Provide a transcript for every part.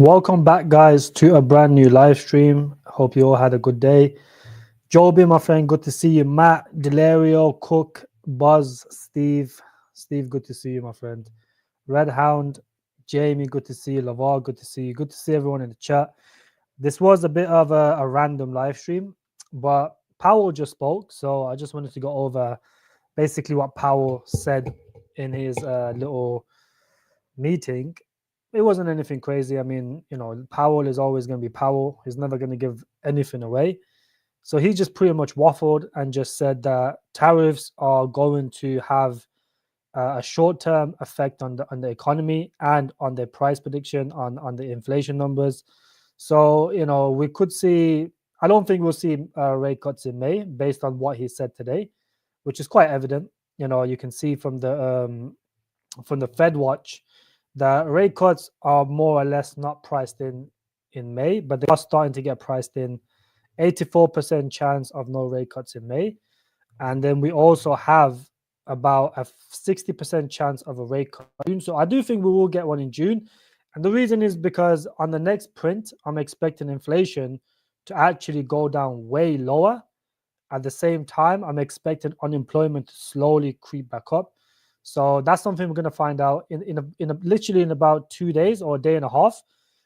Welcome back, guys, to a brand new live stream. Hope you all had a good day. Joby, my friend, good to see you. Matt, Delario, Cook, Buzz, Steve, good to see you, my friend. Red Hound, Jamie, good to see you. Lavar, good to see you. Good to see everyone in the chat. This was a bit of a random live stream, but Powell just spoke, so I just wanted to go over basically what Powell said in his little meeting. It wasn't anything crazy. I mean, Powell is always going to be Powell. He's never going to give anything away. So he just pretty much waffled and just said that tariffs are going to have a short-term effect on the economy and on the price prediction, on the inflation numbers. So, we could see, I don't think we'll see rate cuts in May based on what he said today, which is quite evident. You can see from the Fed Watch, the rate cuts are more or less not priced in May, but they are starting to get priced in. 84% chance of no rate cuts in May. And then we also have about a 60% chance of a rate cut in June. So I do think we will get one in June. And the reason is because on the next print, I'm expecting inflation to actually go down way lower. At the same time, I'm expecting unemployment to slowly creep back up. So that's something we're going to find out literally in about 2 days or a day and a half.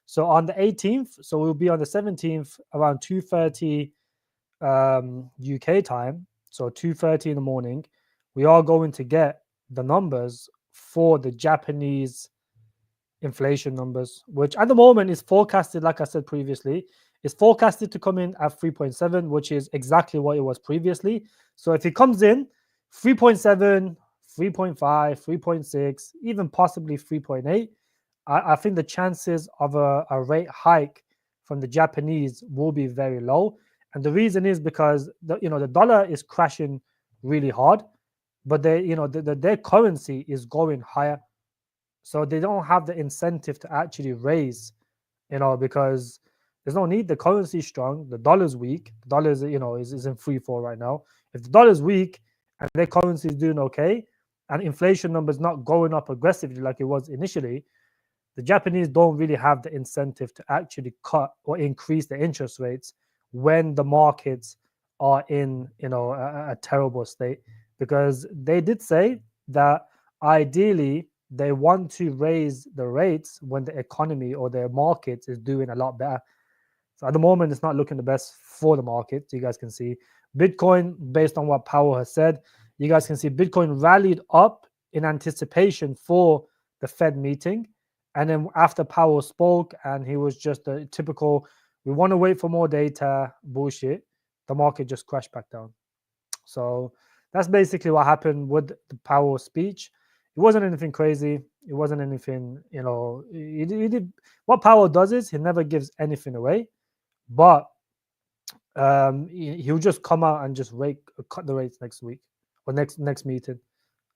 So on the 18th, so we'll be on the 17th around 2:30 UK time. So 2:30 in the morning, we are going to get the numbers for the Japanese inflation numbers, which at the moment is forecasted, like I said previously, is forecasted to come in at 3.7, which is exactly what it was previously. So if it comes in 3.7, 3.5, 3.6, even possibly 3.8, I think the chances of a rate hike from the Japanese will be very low. And the reason is because the dollar is crashing really hard, but their currency is going higher. So they don't have the incentive to actually raise, because there's no need. The currency is strong. The dollar's weak. The dollar is in free fall right now. If the dollar's weak and their currency is doing okay, and inflation numbers not going up aggressively like it was initially, the Japanese don't really have the incentive to actually cut or increase the interest rates when the markets are in a terrible state, because they did say that ideally they want to raise the rates when the economy or their markets is doing a lot better. So at the moment, it's not looking the best for the market. You guys can see Bitcoin, based on what Powell has said, you guys can see Bitcoin rallied up in anticipation for the Fed meeting. And then after Powell spoke and he was just a typical, we want to wait for more data bullshit, the market just crashed back down. So that's basically what happened with the Powell speech. It wasn't anything crazy. It wasn't anything, he did. What Powell does is he never gives anything away, but he'll just come out and just cut the rates next week or next meeting.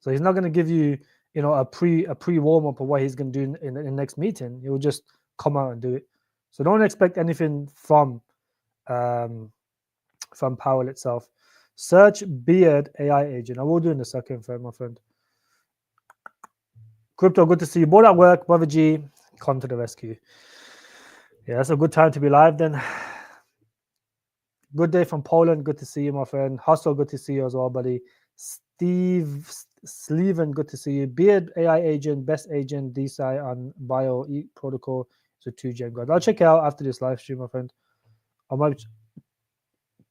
So he's not going to give you, a pre warm up of what he's going to do in the next meeting. He will just come out and do it. So don't expect anything from Powell itself. Search Beard AI agent. I will do in a second, my friend. Crypto, good to see you. Bored at work, Brother G, come to the rescue. Yeah, that's a good time to be live then. Good day from Poland. Good to see you, my friend. Hustle, good to see you as well, buddy. Steve Sleven, good to see you. Beard AI agent, best agent, DeFi on Bio protocol. So 2GEN God. I'll check it out after this live stream, my friend. I might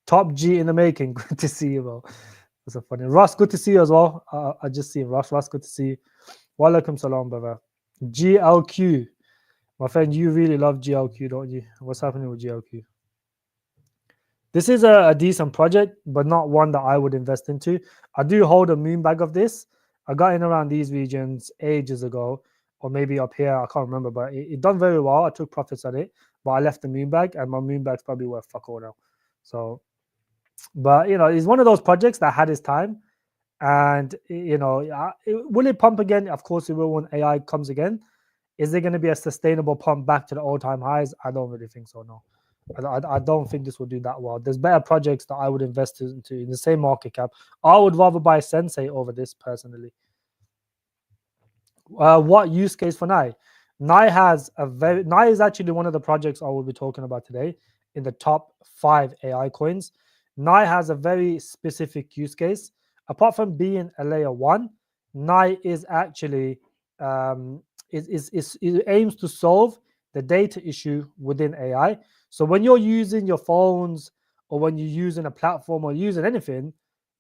top G in the making. Good to see you, bro. That's so funny. Ross, good to see you as well. I just see Ross. Ross, good to see you. Walaikum salam, brother. GLQ. My friend, you really love GLQ, don't you? What's happening with GLQ? This is a decent project, but not one that I would invest into. I do hold a moon bag of this. I got in around these regions ages ago, or maybe up here. I can't remember, but it done very well. I took profits on it, but I left the moon bag, and my moon bag's probably worth fuck all now. So, but it's one of those projects that had its time. And, will it pump again? Of course it will when AI comes again. Is there going to be a sustainable pump back to the all-time highs? I don't really think so, no. I don't think this will do that well. There's better projects that I would invest into in the same market cap. I would rather buy Sensei over this personally. What use case for now? Nai is actually one of the projects I will be talking about today in the top 5 AI coins. Nai has a very specific use case. Apart from being a layer 1, Nai is actually it aims to solve the data issue within AI. So when you're using your phones or when you're using a platform or using anything,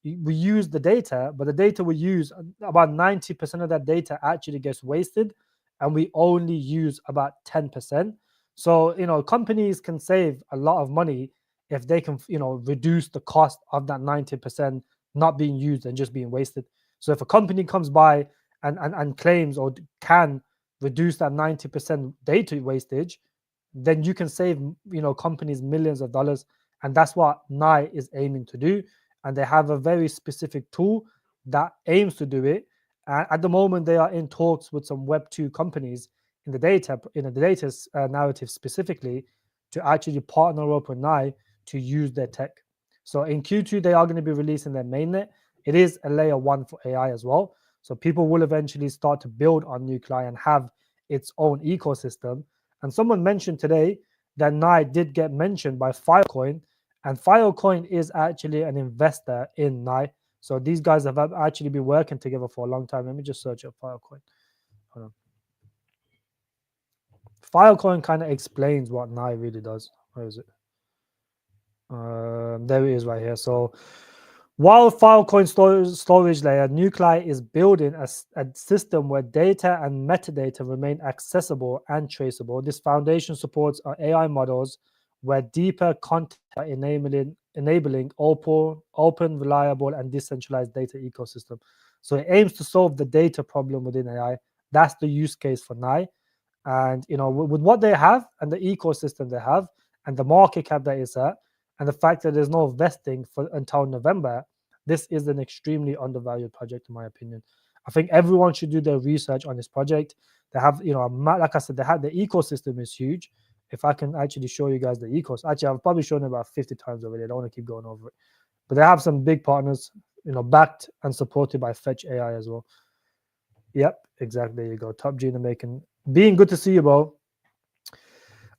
we use the data, but the data we use, about 90% of that data actually gets wasted, and we only use about 10%. So, companies can save a lot of money if they can, reduce the cost of that 90% not being used and just being wasted. So if a company comes by and claims or can reduce that 90% data wastage, then you can save, companies millions of dollars. And that's what Nai is aiming to do. And they have a very specific tool that aims to do it. And at the moment, they are in talks with some Web2 companies in the data narrative specifically to actually partner up with Nai to use their tech. So in Q2, they are going to be releasing their mainnet. It is a layer 1 for AI as well. So people will eventually start to build on Nuclei and have its own ecosystem. And someone mentioned today that Nai did get mentioned by Filecoin, and Filecoin is actually an investor in Nai. So these guys have actually been working together for a long time. Let me just search up Filecoin. Hold on. Filecoin kind of explains what Nai really does. Where is it? There it is right here. So while Filecoin storage layer, Nuclei is building a system where data and metadata remain accessible and traceable. This foundation supports our AI models where deeper content are enabling open, reliable, and decentralized data ecosystem. So it aims to solve the data problem within AI. That's the use case for Nai. And with what they have and the ecosystem they have and the market cap that is at, and the fact that there's no vesting until November, this is an extremely undervalued project, in my opinion. I think everyone should do their research on this project. They have, like I said, the ecosystem is huge. If I can actually show you guys the ecosystem, actually, I've probably shown it about 50 times already. I don't want to keep going over it. But they have some big partners, backed and supported by Fetch AI as well. Yep, exactly. There you go. Top Gina making. Being good to see you, bro.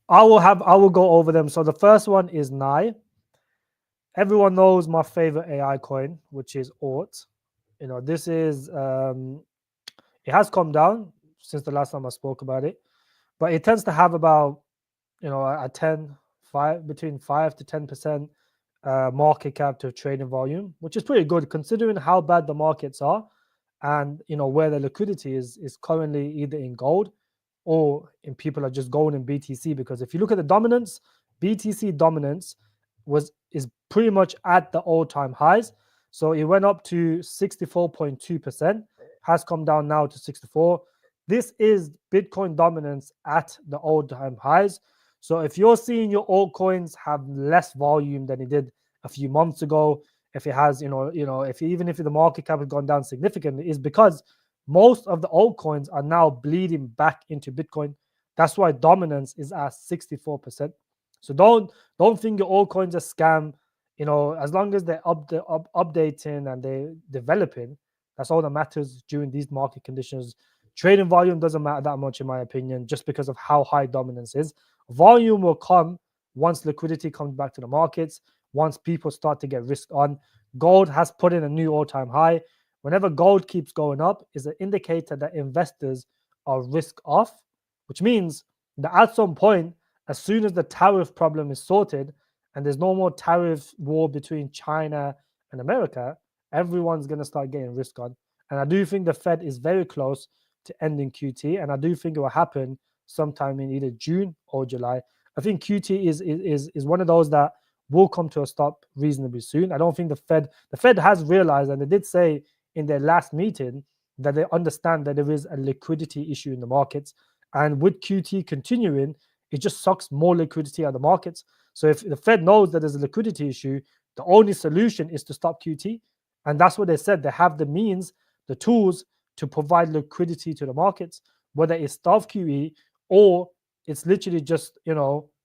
I will go over them. So the first one is Nai. Everyone knows my favorite AI coin, which is Alt. This is it has come down since the last time I spoke about it, but it tends to have about between 5 to 10% market cap to trading volume, which is pretty good considering how bad the markets are, and where the liquidity is currently either in gold or in people are just going in BTC. Because if you look at the dominance, BTC dominance is pretty much at the all-time highs. So it went up to 64.2%, has come down now to 64. This is Bitcoin dominance at the all-time highs. So if you're seeing your altcoins have less volume than it did a few months ago, if it has, even if the market cap has gone down significantly, is because most of the altcoins are now bleeding back into Bitcoin. That's why dominance is at 64%. So don't think your altcoins are scam. As long as they're updating and they're developing, that's all that matters during these market conditions. Trading volume doesn't matter that much, in my opinion, just because of how high dominance is. Volume will come once liquidity comes back to the markets, once people start to get risk on. Gold has put in a new all-time high. Whenever gold keeps going up, is an indicator that investors are risk off, which means that at some point, as soon as the tariff problem is sorted and there's no more tariff war between China and America, everyone's going to start getting risk on. And I do think the Fed is very close to ending QT, and I do think it will happen sometime in either June or July. I think QT is one of those that will come to a stop reasonably soon. I don't think the Fed has realized, and they did say in their last meeting, that they understand that there is a liquidity issue in the markets. And with QT continuing, it just sucks more liquidity out of the markets. So if the Fed knows that there's a liquidity issue, the only solution is to stop QT. And that's what they said. They have the means, the tools to provide liquidity to the markets, whether it's stop QE or it's literally just,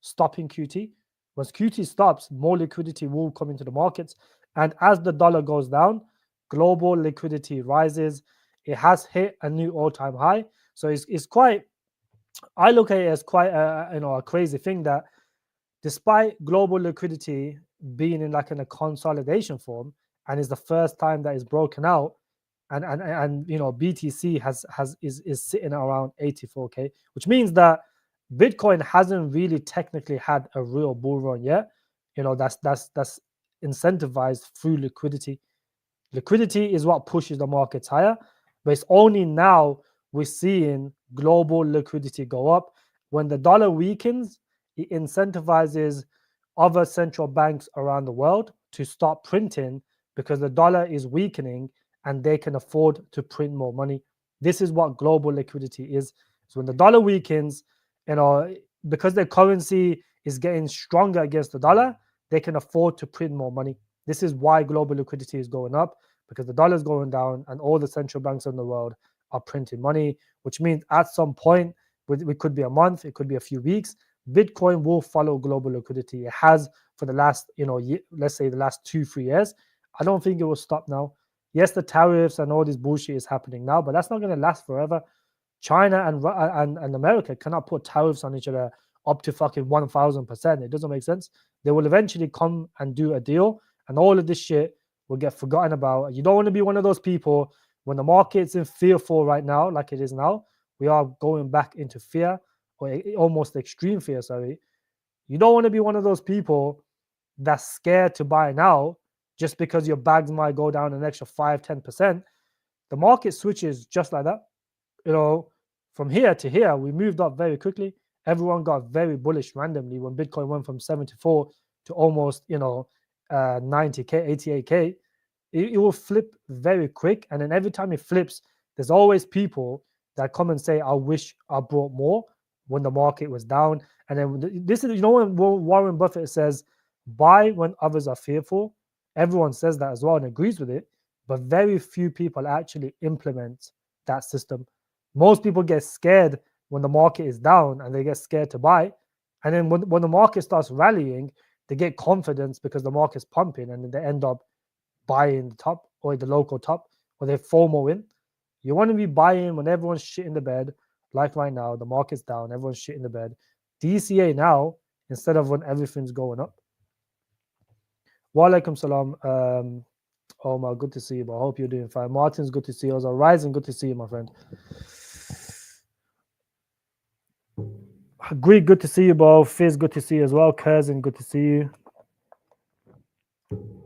stopping QT. Once QT stops, more liquidity will come into the markets. And as the dollar goes down, global liquidity rises. It has hit a new all-time high. So it's quite I look at it as quite a crazy thing that despite global liquidity being in a consolidation form, and is the first time that is broken out, and BTC is sitting around 84k, which means that Bitcoin hasn't really technically had a real bull run yet. That's incentivized through liquidity. Liquidity is what pushes the markets higher, but it's only now we're seeing global liquidity go up. When the dollar weakens, it incentivizes other central banks around the world to stop printing because the dollar is weakening and they can afford to print more money. This is what global liquidity is. So when the dollar weakens, because their currency is getting stronger against the dollar, they can afford to print more money. This is why global liquidity is going up, because the dollar is going down and all the central banks in the world are printing money, which means at some point, it could be a month, it could be a few weeks, Bitcoin will follow global liquidity. It has for the last, let's say the last 2-3 years. I don't think it will stop now. Yes, the tariffs and all this bullshit is happening now, but that's not going to last forever. China and America cannot put tariffs on each other up to fucking 1,000%. It doesn't make sense. They will eventually come and do a deal, and all of this shit will get forgotten about. You don't want to be one of those people when the market's in fearful right now, like it is now. We are going back into fear, or almost extreme fear, sorry. You don't want to be one of those people that's scared to buy now just because your bags might go down an extra 5-10%. The market switches just like that. From here to here, we moved up very quickly. Everyone got very bullish randomly when Bitcoin went from 74 to almost 90k, 88k. It will flip very quick, and then every time it flips, there's always people that come and say, "I wish I brought more when the market was down." And then this is, when Warren Buffett says, "Buy when others are fearful." Everyone says that as well and agrees with it, but very few people actually implement that system. Most people get scared when the market is down and they get scared to buy. And then when the market starts rallying, they get confidence because the market's pumping, and then they end up buying the top or the local top, or they FOMO in. You want to be buying when everyone's shit in the bed, like right now, the market's down, everyone's shit in the bed. DCA now instead of when everything's going up. Wa alaikum salam. Omar, good to see you, but I hope you're doing fine. Martin's good to see you. Also, Rising, good to see you, my friend. Greek, good to see you, bro. Fizz, good to see you as well. Curzin, good to see you.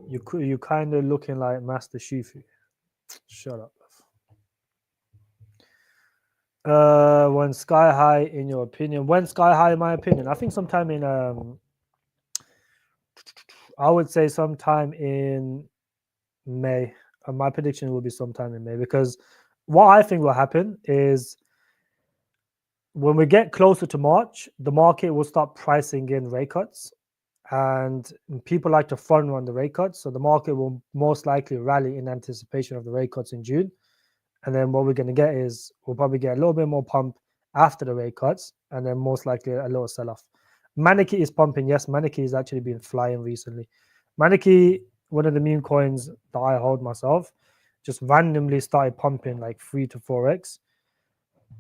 You kind of looking like Master Shifu. Shut up. When sky high, in your opinion? When sky high, in my opinion? I think sometime in I would say sometime in May. My prediction will be sometime in May, because what I think will happen is when we get closer to March, the market will start pricing in rate cuts, and people like to front run the rate cuts. So the market will most likely rally in anticipation of the rate cuts in June. And then what we're going to get is we'll probably get a little bit more pump after the rate cuts, and then most likely a little sell-off. Maneki is pumping. Yes, Maneki has actually been flying recently. Maneki, one of the meme coins that I hold myself, just randomly started pumping like 3 to 4x.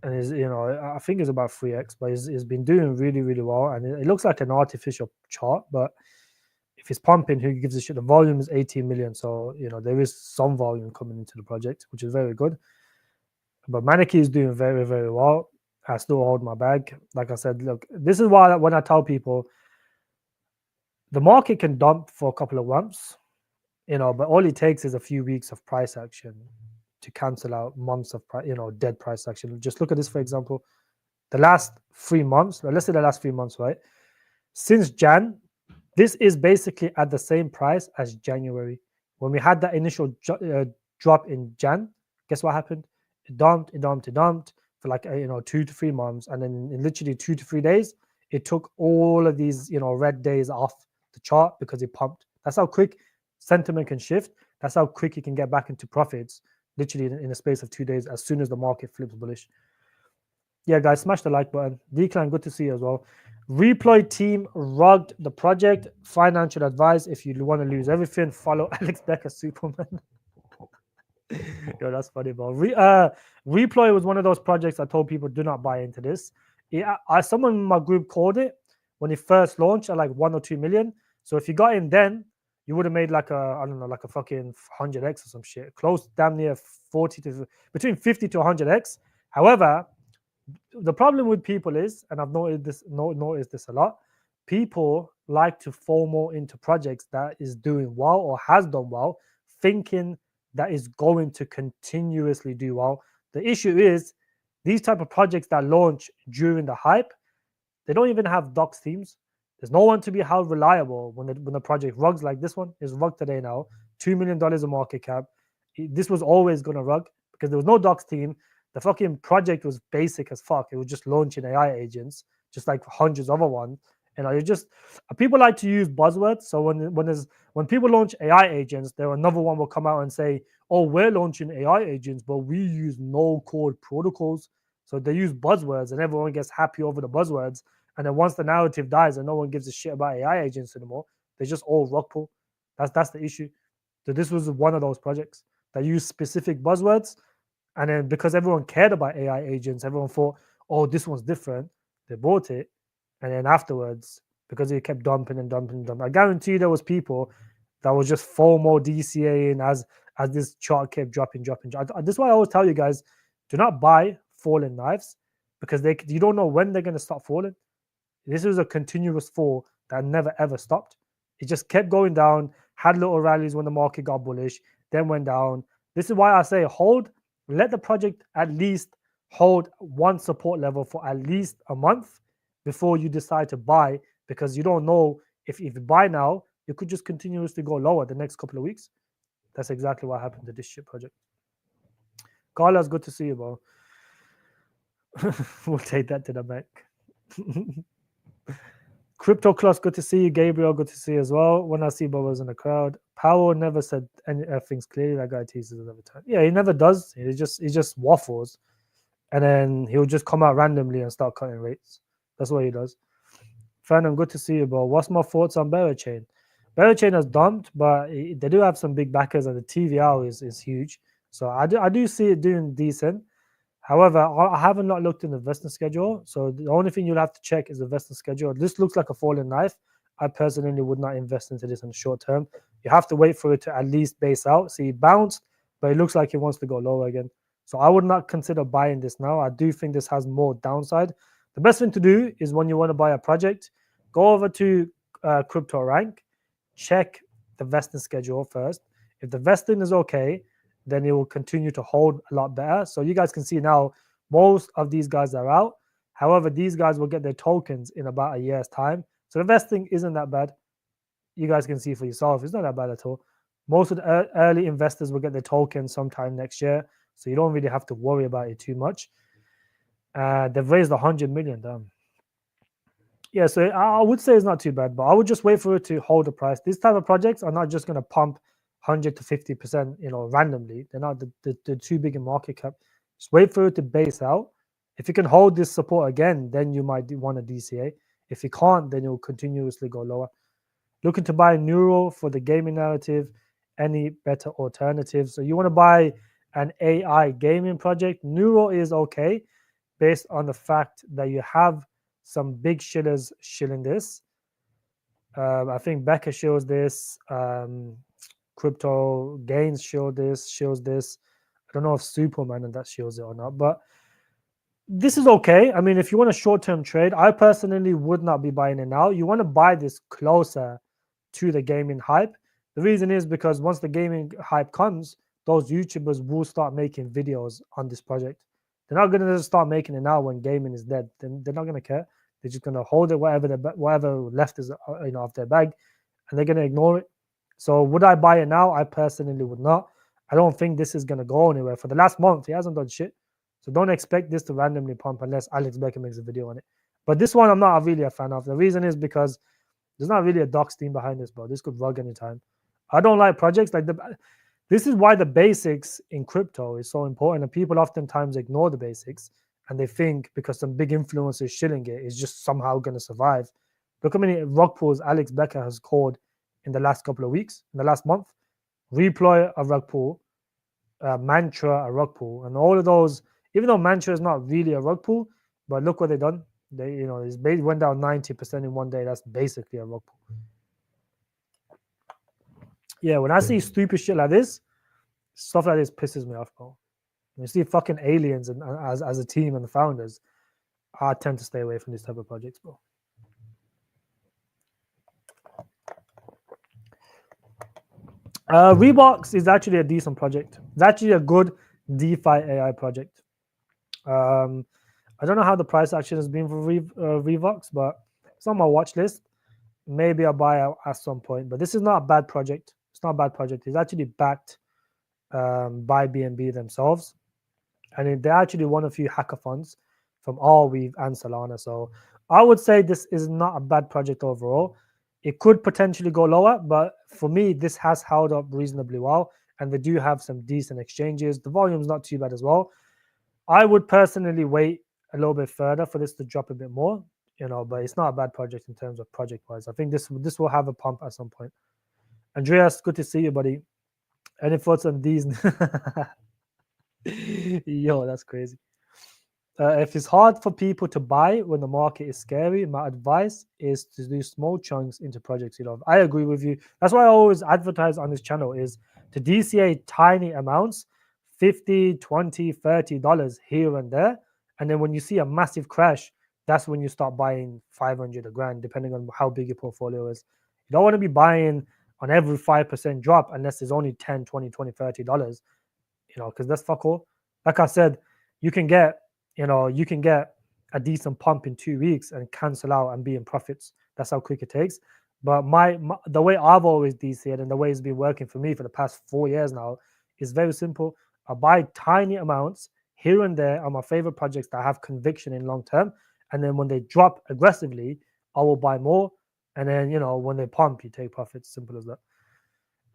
And is I think it's about 3x, but it's been doing really, really well. And it looks like an artificial chart, but if it's pumping, who gives a shit? The volume is 18 million, so there is some volume coming into the project, which is very good. But Maneki is doing very, very well. I still hold my bag. Like I said, look, this is why when I tell people the market can dump for a couple of months, but all it takes is a few weeks of price action to cancel out months of dead price action. Just look at this, for example. The last 3 months, let's say the last 3 months, right? Since Jan, this is basically at the same price as January. When we had that initial drop in Jan, guess what happened? It dumped for like 2 to 3 months, and then in literally 2 to 3 days, it took all of these red days off the chart because it pumped. That's how quick sentiment can shift. That's how quick you can get back into profits, literally in a space of 2 days, as soon as the market flips bullish. Yeah, guys, smash the like button. Declan, good to see you as well. Reploy team rugged the project. Financial advice: if you want to lose everything, follow Alex Becker Superman. Yo, that's funny, bro. Reploy was one of those projects I told people do not buy into this. Someone in my group called it when it first launched at like 1 or 2 million. So if you got in then, you would have made like I don't know, like a fucking 100x or some shit, close damn near 40 to between 50 to 100x. However, the problem with people is, and I've noticed this a lot, people like to FOMO into projects that is doing well or has done well, thinking that is going to continuously do well. The issue is these type of projects that launch during the hype, they don't even have docs teams. There's no one to be held reliable when the project rugs like this one is rugged today now, $2 million of market cap. This was always going to rug because there was no docs team. The fucking project was basic as fuck. It was just launching AI agents, just like hundreds of other ones. And it just people like to use buzzwords. So when people launch AI agents, there another one will come out and say, "Oh, we're launching AI agents, but we use no code protocols." So they use buzzwords, and everyone gets happy over the buzzwords. And then once the narrative dies and no one gives a shit about AI agents anymore, they just all rug pull. That's the issue. So this was one of those projects that used specific buzzwords. And then because everyone cared about AI agents, everyone thought, oh, this one's different. They bought it. And then afterwards, because it kept dumping and dumping and dumping, I guarantee there was people that was just FOMO DCAing as this chart kept dropping. This is why I always tell you guys, do not buy falling knives because you don't know when they're going to stop falling. This was a continuous fall that never ever stopped. It just kept going down, had little rallies when the market got bullish, then went down. This is why I say hold. Let the project at least hold one support level for at least a month before you decide to buy, because you don't know if you buy now, it could just continuously go lower the next couple of weeks. That's exactly what happened to this shit project. Carlos, good to see you, bro. We'll take that to the bank. Crypto Class, good to see you. Gabriel, good to see you as well. When I see Bubbles in the crowd, Powell never said any things clearly. That guy teases us every time. Yeah, he never does. He just waffles, and then he'll just come out randomly and start cutting rates. That's what he does. Phantom, good to see you, bro. What's my thoughts on Berachain? Berachain has dumped, but they do have some big backers, and the TVL is huge. So I do see it doing decent. However, I haven't not looked in the vesting schedule. So the only thing you'll have to check is the vesting schedule. This looks like a falling knife. I personally would not invest into this in the short term. You have to wait for it to at least base out. See, it bounced, but it looks like it wants to go lower again. So I would not consider buying this now. I do think this has more downside. The best thing to do is when you want to buy a project, go over to Crypto Rank, check the vesting schedule first. If the vesting is okay, then it will continue to hold a lot better. So you guys can see now, most of these guys are out. However, these guys will get their tokens in about a year's time. So the vesting isn't that bad. You guys can see for yourself, it's not that bad at all. Most of the early investors will get their tokens sometime next year. So you don't really have to worry about it too much. They've raised 100 million. Damn. Yeah, so I would say it's not too bad, but I would just wait for it to hold the price. These type of projects are not just going to pump 100 to 50%, randomly. They're not they're too big in market cap. Just wait for it to base out. If you can hold this support again, then you might want a DCA. If you can't, then it will continuously go lower. Looking to buy Neural for the gaming narrative. Any better alternatives? So you want to buy an AI gaming project? Neural is okay, based on the fact that you have some big shillers shilling this. I think Becca shows this. Crypto Gains shows this. I don't know if Superman and that shows it or not, but this is okay. I mean, if you want a short-term trade, I personally would not be buying it now. You want to buy this closer to the gaming hype. The reason is because once the gaming hype comes, those YouTubers will start making videos on this project. They're not going to just start making it now when gaming is dead. They're not going to care. They're just going to hold it whatever left is of their bag, and they're going to ignore it. So would I buy it now? I personally would not. I don't think this is going to go anywhere. For the last month, he hasn't done shit. So don't expect this to randomly pump unless Alex Becker makes a video on it. But this one I'm not really a fan of. The reason is because there's not really a docs team behind this, bro. This could rug anytime. I don't like projects like this is why the basics in crypto is so important, and people oftentimes ignore the basics and they think because some big influencers shilling it is just somehow going to survive. Look how many rug pulls Alex Becker has called in the last couple of weeks, in the last month. Reploy a rug pull, Mantra a rug pull, and all of those. Even though Mantra is not really a rug pull, but look what they've done. They, his base went down 90% in one day. That's basically a rug pull. Yeah, when I see stupid shit like this, stuff like this pisses me off, bro. When you see fucking aliens and as a team and the founders, I tend to stay away from these type of projects, bro. Reeboks is actually a decent project. It's actually a good DeFi AI project. I don't know how the price action has been for Reeboks, but it's on my watch list. Maybe I'll buy it at some point. But this is not a bad project. It's not a bad project. It's actually backed by BNB themselves. And they're actually one of a few hackathons from Arweave and Solana. So I would say this is not a bad project overall. It could potentially go lower, but for me, this has held up reasonably well. And they do have some decent exchanges. The volume's not too bad as well. I would personally wait a little bit further for this to drop a bit more, but it's not a bad project in terms of project-wise. I think this will have a pump at some point. Andreas, good to see you, buddy. Any thoughts on these? Yo, that's crazy. If it's hard for people to buy when the market is scary, my advice is to do small chunks into projects you love. I agree with you. That's why I always advertise on this channel is to DCA tiny amounts, $50, $20, $30 here and there. And then when you see a massive crash, that's when you start buying 500 a grand, depending on how big your portfolio is. You don't want to be buying on every 5% drop unless it's only 10, 20, 20, $30, because that's fuck all. Like I said, you can get a decent pump in 2 weeks and cancel out and be in profits. That's how quick it takes. But the way I've always DC'd and the way it's been working for me for the past 4 years now is very simple. I buy tiny amounts here and there on my favorite projects that have conviction in long term. And then when they drop aggressively, I will buy more. And then, when they pump, you take profits. Simple as that.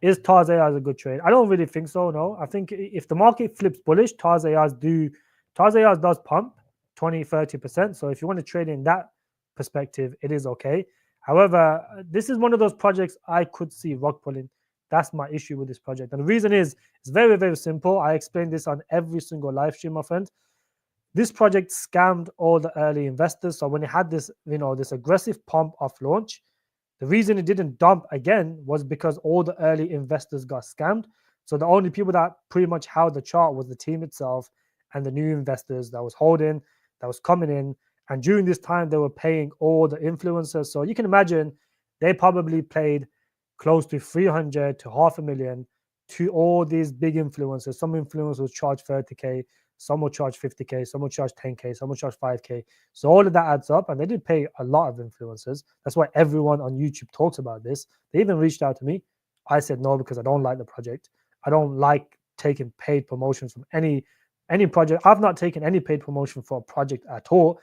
Is TARS AI a good trade? I don't really think so, no. I think if the market flips bullish, TARS AI does pump 20, 30%. So if you want to trade in that perspective, it is okay. However, this is one of those projects I could see rug pulling. That's my issue with this project. And the reason is, it's very, very simple. I explained this on every single live stream, my friend. This project scammed all the early investors. So when it had this, this aggressive pump off launch, the reason it didn't dump again was because all the early investors got scammed. So the only people that pretty much held the chart was the team itself and the new investors that was holding, that was coming in. And during this time, they were paying all the influencers. So you can imagine they probably paid close to 300 to $500,000 to all these big influencers. Some influencers will charge 30K, some will charge 50K, some will charge 10K, some will charge 5K. So all of that adds up, and they did pay a lot of influencers. That's why everyone on YouTube talks about this. They even reached out to me. I said no because I don't like the project. I don't like taking paid promotions from any project. I've not taken any paid promotion for a project at all.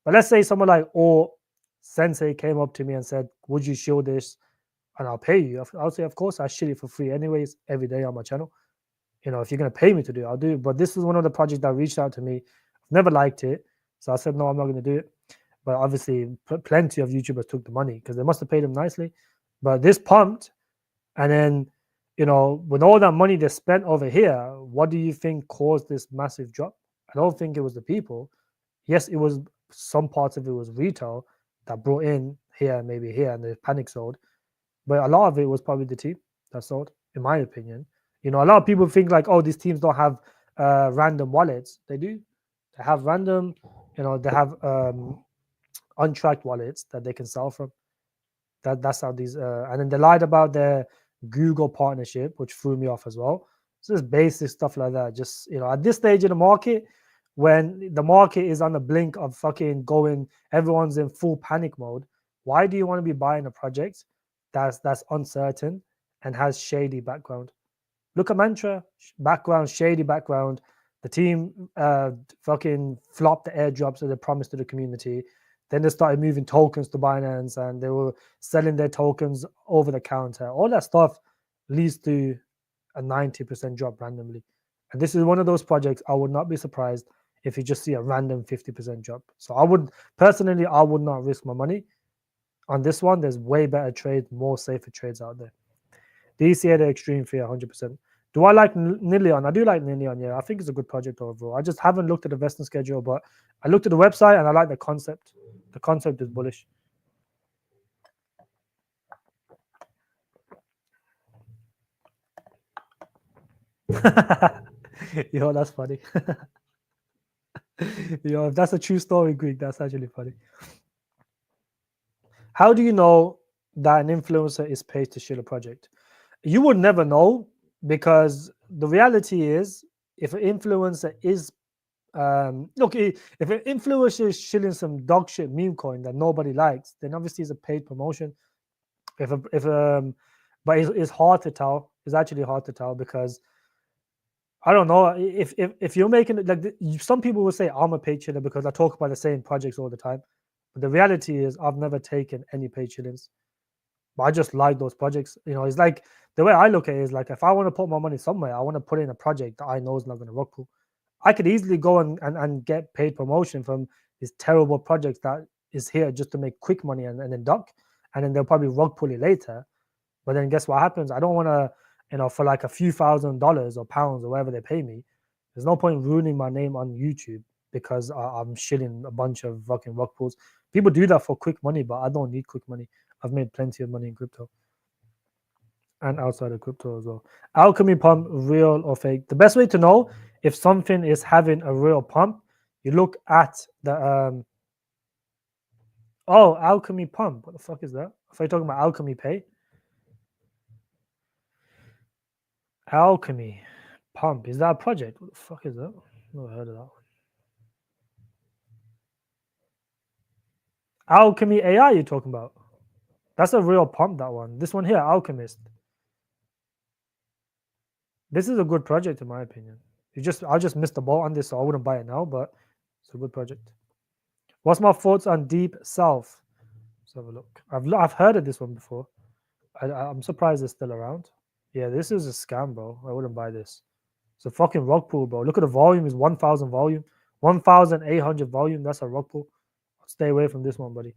But let's say someone like Sensei came up to me and said, would you shill this and I'll pay you? I'll say, of course, I shill it for free anyways every day on my channel. If you're going to pay me to do it, I'll do it. But this is one of the projects that reached out to me. I've never liked it. So I said, no, I'm not going to do it. But obviously, plenty of YouTubers took the money because they must have paid them nicely. But this pumped. And then, with all that money they spent over here, what do you think caused this massive drop? I don't think it was the people. Yes, it was some parts of it was retail that brought in here, maybe here, and they panic sold. But a lot of it was probably the team that sold, in my opinion. A lot of people think like, oh, these teams don't have random wallets. They do. They have random, they have untracked wallets that they can sell from. That's how these, and then they lied about their Google partnership, which threw me off as well. So just basic stuff like that. Just, at this stage in the market, when the market is on the blink of fucking going, everyone's in full panic mode. Why do you want to be buying a project that's uncertain and has shady background? Look at Mantra, background, shady background. The team fucking flopped the airdrops that they promised to the community. Then they started moving tokens to Binance and they were selling their tokens over the counter. All that stuff leads to a 90% drop randomly. And this is one of those projects I would not be surprised if you just see a random 50% drop. So I would not risk my money on this one. There's way better trades, more safer trades out there. DCA the extreme fear, 100%. Do I like Nilion? I do like Nilion, yeah. I think it's a good project overall. I just haven't looked at the vesting schedule, but I looked at the website and I like the concept. The concept is bullish. Yo, that's funny. Yo, if that's a true story, Greek, that's actually funny. How do you know that an influencer is paid to shill a project? You would never know, because the reality is, if an influencer is look, if an influencer is shilling some dog shit meme coin that nobody likes, then obviously it's a paid promotion. But it's hard to tell. It's actually hard to tell, because I don't know if you're making it like some people will say I'm a paid chiller because I talk about the same projects all the time. But the reality is I've never taken any paid chillings. But I just like those projects. It's like the way I look at it is like, if I want to put my money somewhere, I want to put it in a project that I know is not going to rock pool. I could easily go and get paid promotion from these terrible projects that is here just to make quick money and then duck, and then they'll probably rug pull it later. But then guess what happens? I don't want to, for like a few $1,000s or pounds or whatever they pay me. There's no point ruining my name on YouTube because I'm shilling a bunch of fucking rug pulls. People do that for quick money, but I don't need quick money. I've made plenty of money in crypto and outside of crypto as well. Alchemy pump, real or fake? The best way to know if something is having a real pump, you look at the alchemy pump. What the fuck is that? If I talking about alchemy pay, alchemy pump, is that a project? What the fuck is that? Never heard of that one. Alchemy AI you're talking about? That's a real pump, that one. This one here, Alchemist. This is a good project in my opinion. I just missed the boat on this, so I wouldn't buy it now, but it's a good project. What's my thoughts on Deep South? Let's have a look. I've heard of this one before. I'm surprised it's still around. Yeah, this is a scam, bro. I wouldn't buy this. It's a fucking rock pool, bro. Look at the volume. Is 1,000 volume, 1,800 volume. That's a rock pool. Stay away from this one, buddy.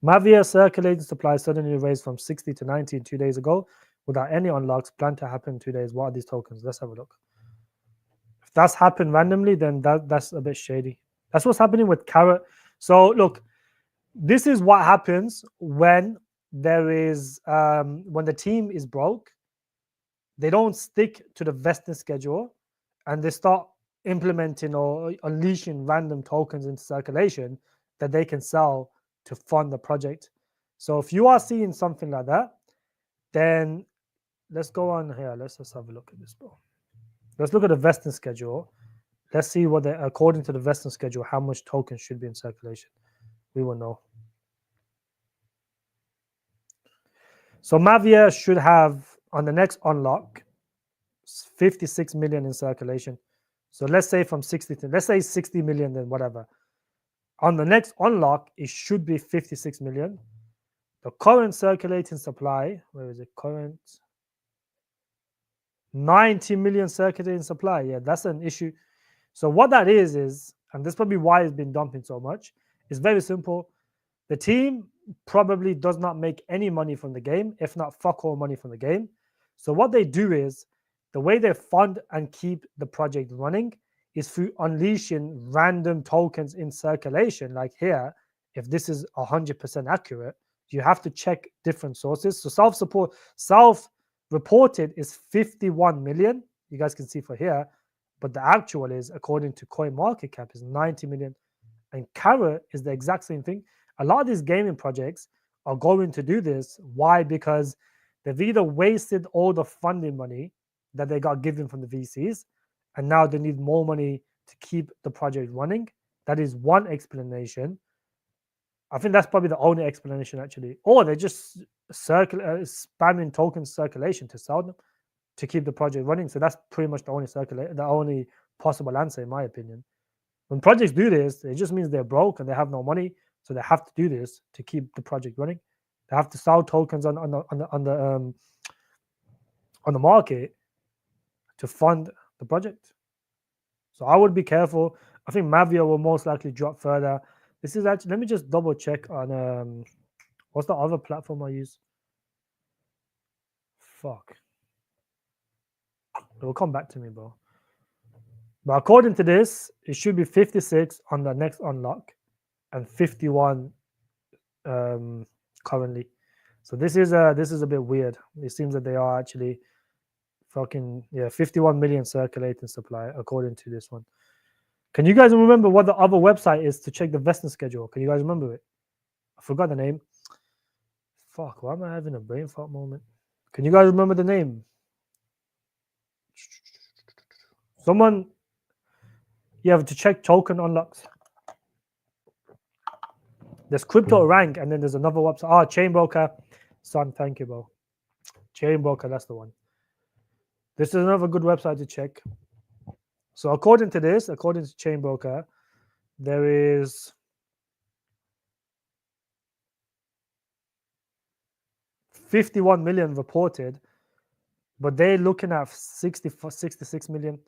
Mavia circulating supply suddenly raised from 60 to 90 2 days ago without any unlocks. Planned to happen in 2 days. What are these tokens? Let's have a look. If that's happened randomly, then that's a bit shady. That's what's happening with Carrot. So look, this is what happens when there is when the team is broke. They don't stick to the vesting schedule, and they start implementing or unleashing random tokens into circulation that they can sell to fund the project. So if you are seeing something like that, then let's go on here. Let's just have a look at this, bro. Let's look at the vesting schedule. Let's see what according to the vesting schedule, how much tokens should be in circulation. We will know. So Mavia should have on the next unlock 56 million in circulation. So let's say from 60 to, let's say 60 million, then whatever. On the next unlock, it should be 56 million. The current circulating supply, where is it? Current 90 million circulating supply. Yeah, that's an issue. So what that is, and this is probably why it's been dumping so much, it's very simple. The team probably does not make any money from the game, if not fuck all money from the game. So what they do is, the way they fund and keep the project running is through unleashing random tokens in circulation. Like here, if this is 100% accurate, you have to check different sources. So self-reported is 51 million. You guys can see for here, but the actual is, according to coin market cap, is 90 million. And Carrot is the exact same thing. A lot of these gaming projects are going to do this. Why? Because they've either wasted all the funding money that they got given from the VCs, and now they need more money to keep the project running. That is one explanation. I think that's probably the only explanation, actually. Or they're just spamming token circulation to sell them to keep the project running. So that's pretty much the only possible answer, in my opinion. When projects do this, it just means they're broke and they have no money, so they have to do this to keep the project running. They have to sell tokens on the market to fund the project. So I would be careful. I think Mavia will most likely drop further. This is actually, let me just double check on what's the other platform I use? Fuck. It will come back to me, bro. But according to this, it should be 56 on the next unlock. and 51 currently. So this is a bit weird. It seems that they are actually fucking 51 million circulating supply according to this one. Can you guys remember what the other website is to check the vesting schedule? Can you guys remember it? I forgot the name. Fuck, why am I having a brain fart moment? Can you guys remember the name? Someone, you have to check token unlocks. There's crypto rank, and then there's another website. Chain broker. Son, thank you, bro. Chain broker, that's the one. This is another good website to check. So according to this, according to Chain broker, there is 51 million reported, but they're looking at 66 million.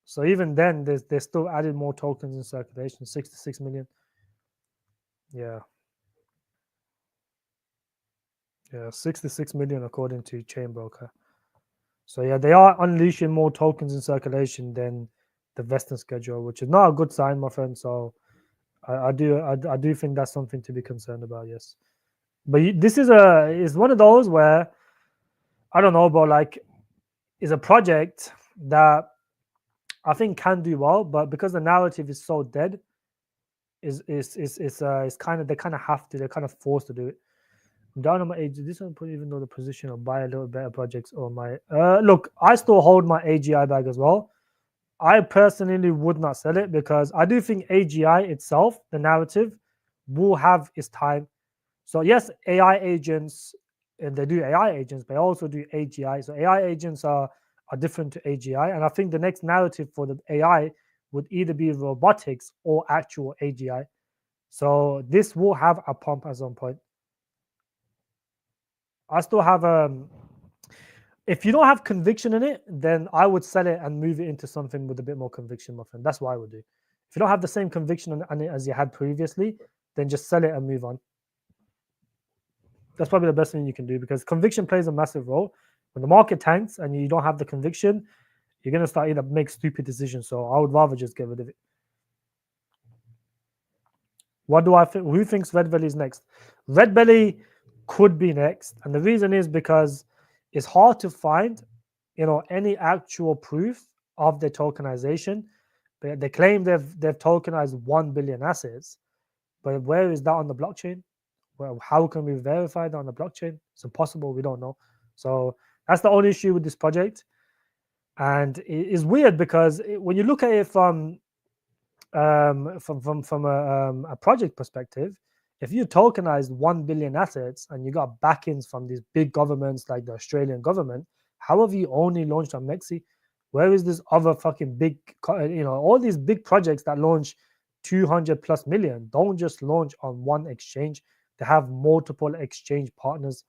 So even then, they still added more tokens in circulation, 66 million. Yeah, 66 million according to Chain broker. So yeah, they are unleashing more tokens in circulation than the vesting schedule, which is not a good sign, my friend. So I do think that's something to be concerned about. Yes, but this is one of those where I don't know, but like, is a project that I think can do well, but because the narrative is so dead, is kind of they're kind of forced to do it. I'm down on my age. This one put even though the position of buy a little better projects or my look, I still hold my AGI bag as well. I personally would not sell it because I do think AGI itself, the narrative, will have its time. So yes, AI agents, and they do AI agents, but they also do AGI. So AI agents are different to AGI, and I think the next narrative for the AI would either be robotics or actual AGI. So this will have a pump at some point. I still have if you don't have conviction in it, then I would sell it and move it into something with a bit more conviction, my friend. That's what I would do. If you don't have the same conviction on it as you had previously, then just sell it and move on. That's probably the best thing you can do because conviction plays a massive role. When the market tanks and you don't have the conviction, you're going to start either make stupid decisions. So I would rather just get rid of it. What do I think? Who thinks Redbelly is next? Redbelly could be next, and the reason is because it's hard to find, any actual proof of their tokenization. They claim they've tokenized 1 billion assets, but where is that on the blockchain? Well, how can we verify that on the blockchain? It's impossible. We don't know. So that's the only issue with this project, and it's weird because when you look at it from a project perspective, if you tokenized 1 billion assets and you got backings from these big governments like the Australian government, how have you only launched on Mexi? Where is this other fucking big, all these big projects that launch 200 plus million don't just launch on one exchange. They have multiple exchange partners,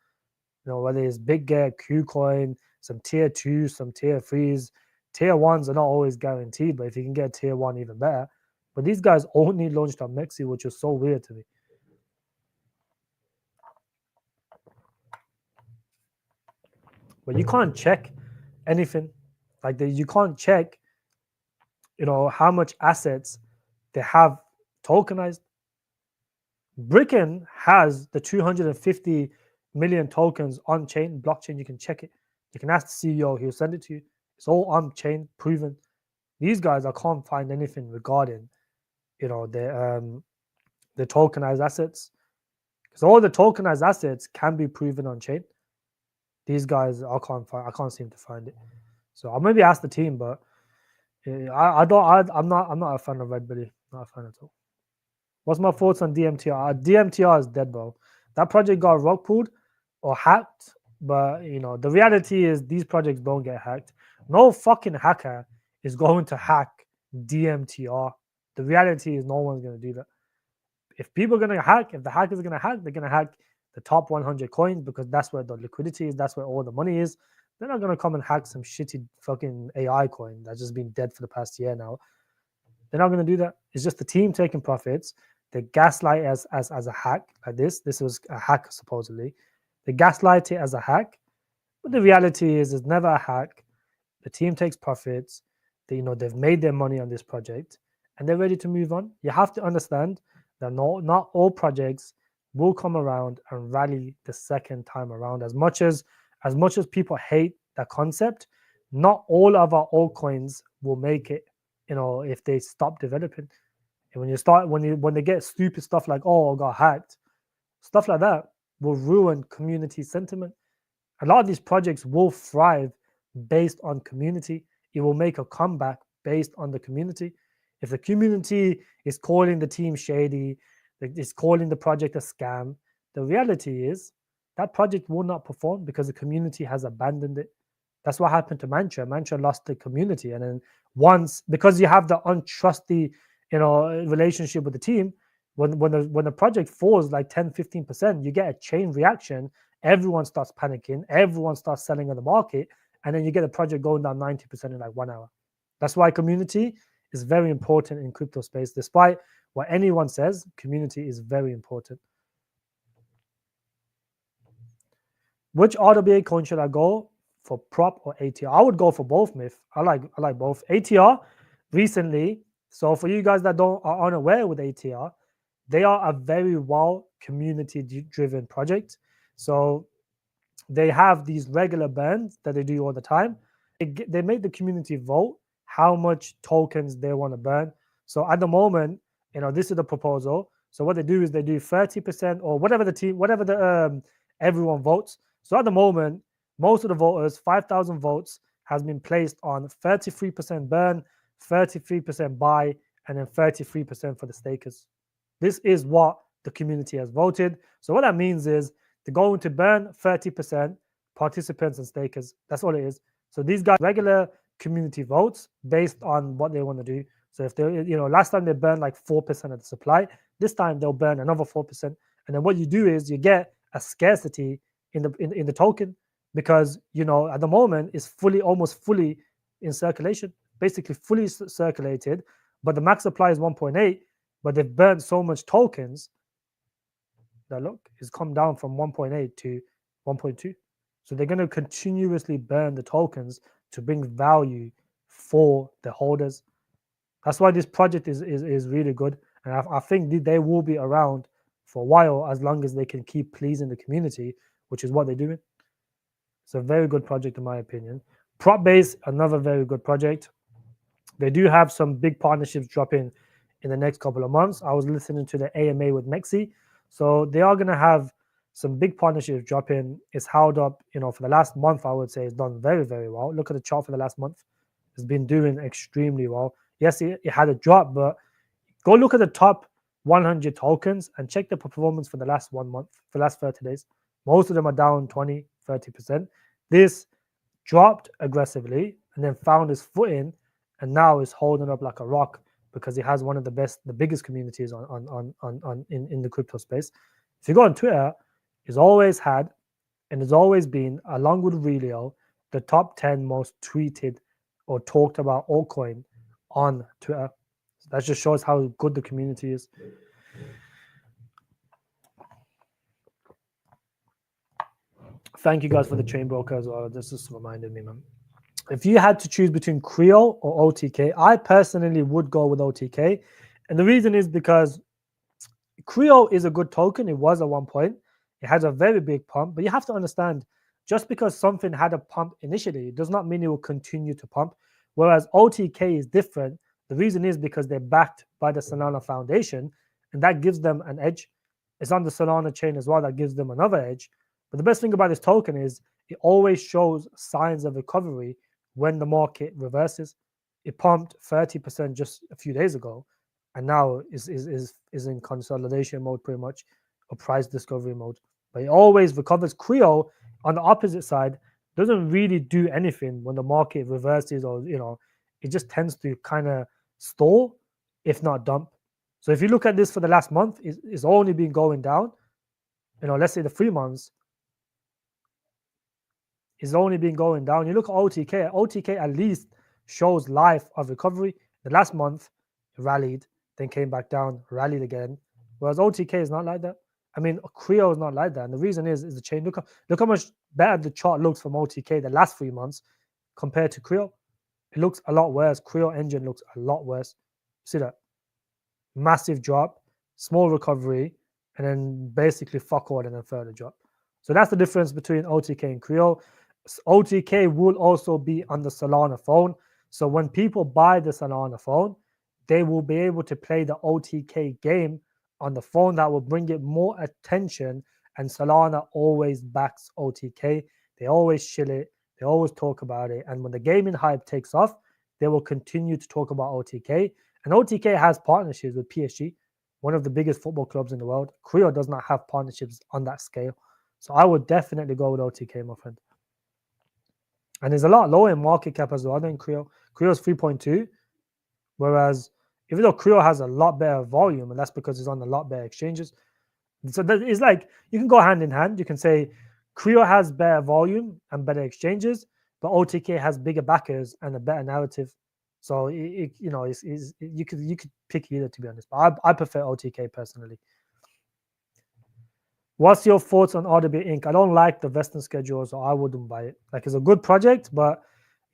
whether it's BitGet, KuCoin, some tier 2s, some tier 3s. Tier 1s are not always guaranteed, but if you can get tier 1, even better. But these guys only launched on Mexi, which is so weird to me. But you can't check anything. You can't check, how much assets they have tokenized. Bricken has the 250 million tokens on chain, blockchain. You can check it. You can ask the CEO, he'll send it to you. It's all on chain, proven. These guys, I can't find anything regarding, their tokenized assets. Because all the tokenized assets can be proven on chain. These guys, I can't seem to find it. So I'll maybe ask the team, but I'm not a fan of Redbelly. Not a fan at all. What's my thoughts on DMTR? DMTR is dead, bro. That project got rug pulled or hacked, but the reality is these projects don't get hacked. No fucking hacker is going to hack DMTR. The reality is no one's going to do that. If people are going to hack, if the hackers are going to hack, they're going to hack the top 100 coins because that's where the liquidity is, that's where all the money is. They're not going to come and hack some shitty fucking AI coin that's just been dead for the past year now. They're not going to do that. It's just the team taking profits. They gaslight as a hack like this. This was a hack supposedly. They gaslight it as a hack, but the reality is it's never a hack. The team takes profits. They've made their money on this project and they're ready to move on. You have to understand that not all projects will come around and rally the second time around. As much as people hate that concept, not all of our altcoins will make it, if they stop developing. And when they get stupid stuff like, oh, I got hacked, stuff like that will ruin community sentiment. A lot of these projects will thrive based on community. It will make a comeback based on the community. If the community is calling the team shady, is calling the project a scam, the reality is that project will not perform because the community has abandoned it. That's what happened to Mantra. Mantra lost the community, and then because you have the untrusty, relationship with the team, when the project falls like 10-15%, you get a chain reaction. Everyone starts panicking, everyone starts selling on the market, and then you get a project going down 90% in like 1 hour. That's why community is very important in crypto space. Despite what anyone says, community is very important. Which RWA coin should I go for, prop or ATR? I would go for both, Myth. I like both. ATR recently, so for you guys that are unaware with ATR, they are a very well community-driven project. So they have these regular burns that they do all the time. They make the community vote how much tokens they want to burn. So at the moment, this is the proposal. So what they do is they do 30% or whatever everyone votes. So at the moment, most of the voters, 5,000 votes, has been placed on 33% burn, 33% buy, and then 33% for the stakers. This is what the community has voted. So what that means is they're going to burn 30% participants and stakers. That's all it is. So these guys regular community votes based on what they want to do. So if they, last time they burned like 4% of the supply, this time they'll burn another 4%. And then what you do is you get a scarcity in the token because at the moment it's almost fully in circulation, basically fully circulated, but the max supply is 1.8, but they've burned so much tokens that it's come down from 1.8 to 1.2. So they're going to continuously burn the tokens to bring value for the holders. That's why this project is really good, and I think they will be around for a while as long as they can keep pleasing the community, which is what they're doing. It's a very good project in my opinion. Propbase, another very good project. They do have some big partnerships dropping in the next couple of months. I was listening to the AMA with Mexi, so they are going to have some big partnerships dropping. It's held up, for the last month. I would say it's done very, very well. Look at the chart for the last month; it's been doing extremely well. Yes, it had a drop, but go look at the top 100 tokens and check the performance for the last 1 month, for the last 30 days. Most of them are down 20-30%. This dropped aggressively and then found its footing, and now is holding up like a rock because it has one of the biggest communities in the crypto space. If you go on Twitter, it's always had and has always been, along with Relio, the top 10 most tweeted or talked about altcoin on Twitter. So that just shows how good the community is. Thank you guys for the chain broker as well. This just reminded me, man. If you had to choose between Creo or OTK, I personally would go with OTK. And the reason is because Creo is a good token. It was at one point. It has a very big pump. But you have to understand, just because something had a pump initially, it does not mean it will continue to pump. Whereas OTK is different. The reason is because they're backed by the Solana Foundation, and that gives them an edge. It's on the Solana chain as well. That gives them another edge. But the best thing about this token is it always shows signs of recovery when the market reverses. It pumped 30% just a few days ago, and now is in consolidation mode, pretty much, or price discovery mode. But it always recovers. Creo, on the opposite side, doesn't really do anything when the market reverses, or it just tends to kind of stall, if not dump. So if you look at this for the last month, it's only been going down. Let's say the 3 months, it's only been going down. You look at OTK. OTK at least shows life of recovery. The last month, it rallied, then came back down, rallied again. Whereas OTK is not like that. I mean, Creo is not like that. And the reason is the chain. Look how much better the chart looks from OTK the last 3 months compared to Creo. It looks a lot worse. Creo engine looks a lot worse. See that? Massive drop, small recovery, and then basically fuck all and then further drop. So that's the difference between OTK and Creo. OTK will also be on the Solana phone. So when people buy the Solana phone, they will be able to play the OTK game on the phone. That will bring it more attention. And Solana always backs OTK. They always shill it. They always talk about it. And when the gaming hype takes off, they will continue to talk about OTK. And OTK has partnerships with PSG, one of the biggest football clubs in the world. Creo does not have partnerships on that scale. So I would definitely go with OTK, my friend. And there's a lot lower in market cap as well than Creo. Creo's 3.2, whereas even though Creo has a lot better volume, and that's because it's on a lot better exchanges. So it's like you can go hand in hand. You can say Creo has better volume and better exchanges, but OTK has bigger backers and a better narrative. So you could pick either, to be honest. But I prefer OTK personally. What's your thoughts on RWA Inc? I don't like the vesting schedule, so I wouldn't buy it. Like, it's a good project, but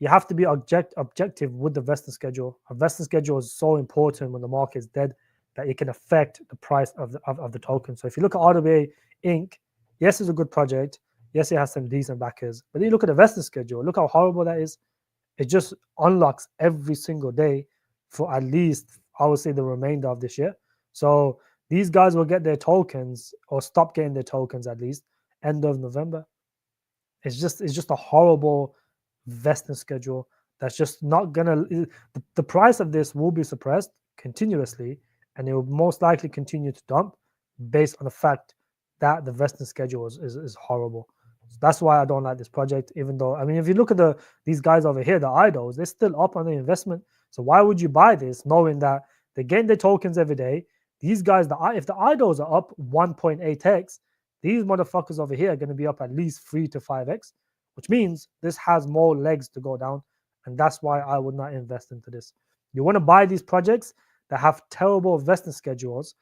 you have to be objective with the vesting schedule. A vesting schedule is so important when the market is dead that it can affect the price of the token. So if you look at RWA Inc, yes, it's a good project. Yes, it has some decent backers. But then you look at the vesting schedule. Look how horrible that is. It just unlocks every single day for at least, I would say, the remainder of this year. So these guys will get their tokens, or stop getting their tokens at least, end of November. It's just a horrible vesting schedule that's just not gonna. The price of this will be suppressed continuously, and it will most likely continue to dump based on the fact that the vesting schedule is horrible. So that's why I don't like this project. Even though, I mean, if you look at these guys over here, the idols, they're still up on the investment. So why would you buy this, knowing that they're getting their tokens every day? These guys, if the idols are up 1.8x, these motherfuckers over here are going to be up at least 3 to 5x, which means this has more legs to go down. And that's why I would not invest into this. You want to buy these projects that have terrible investing schedules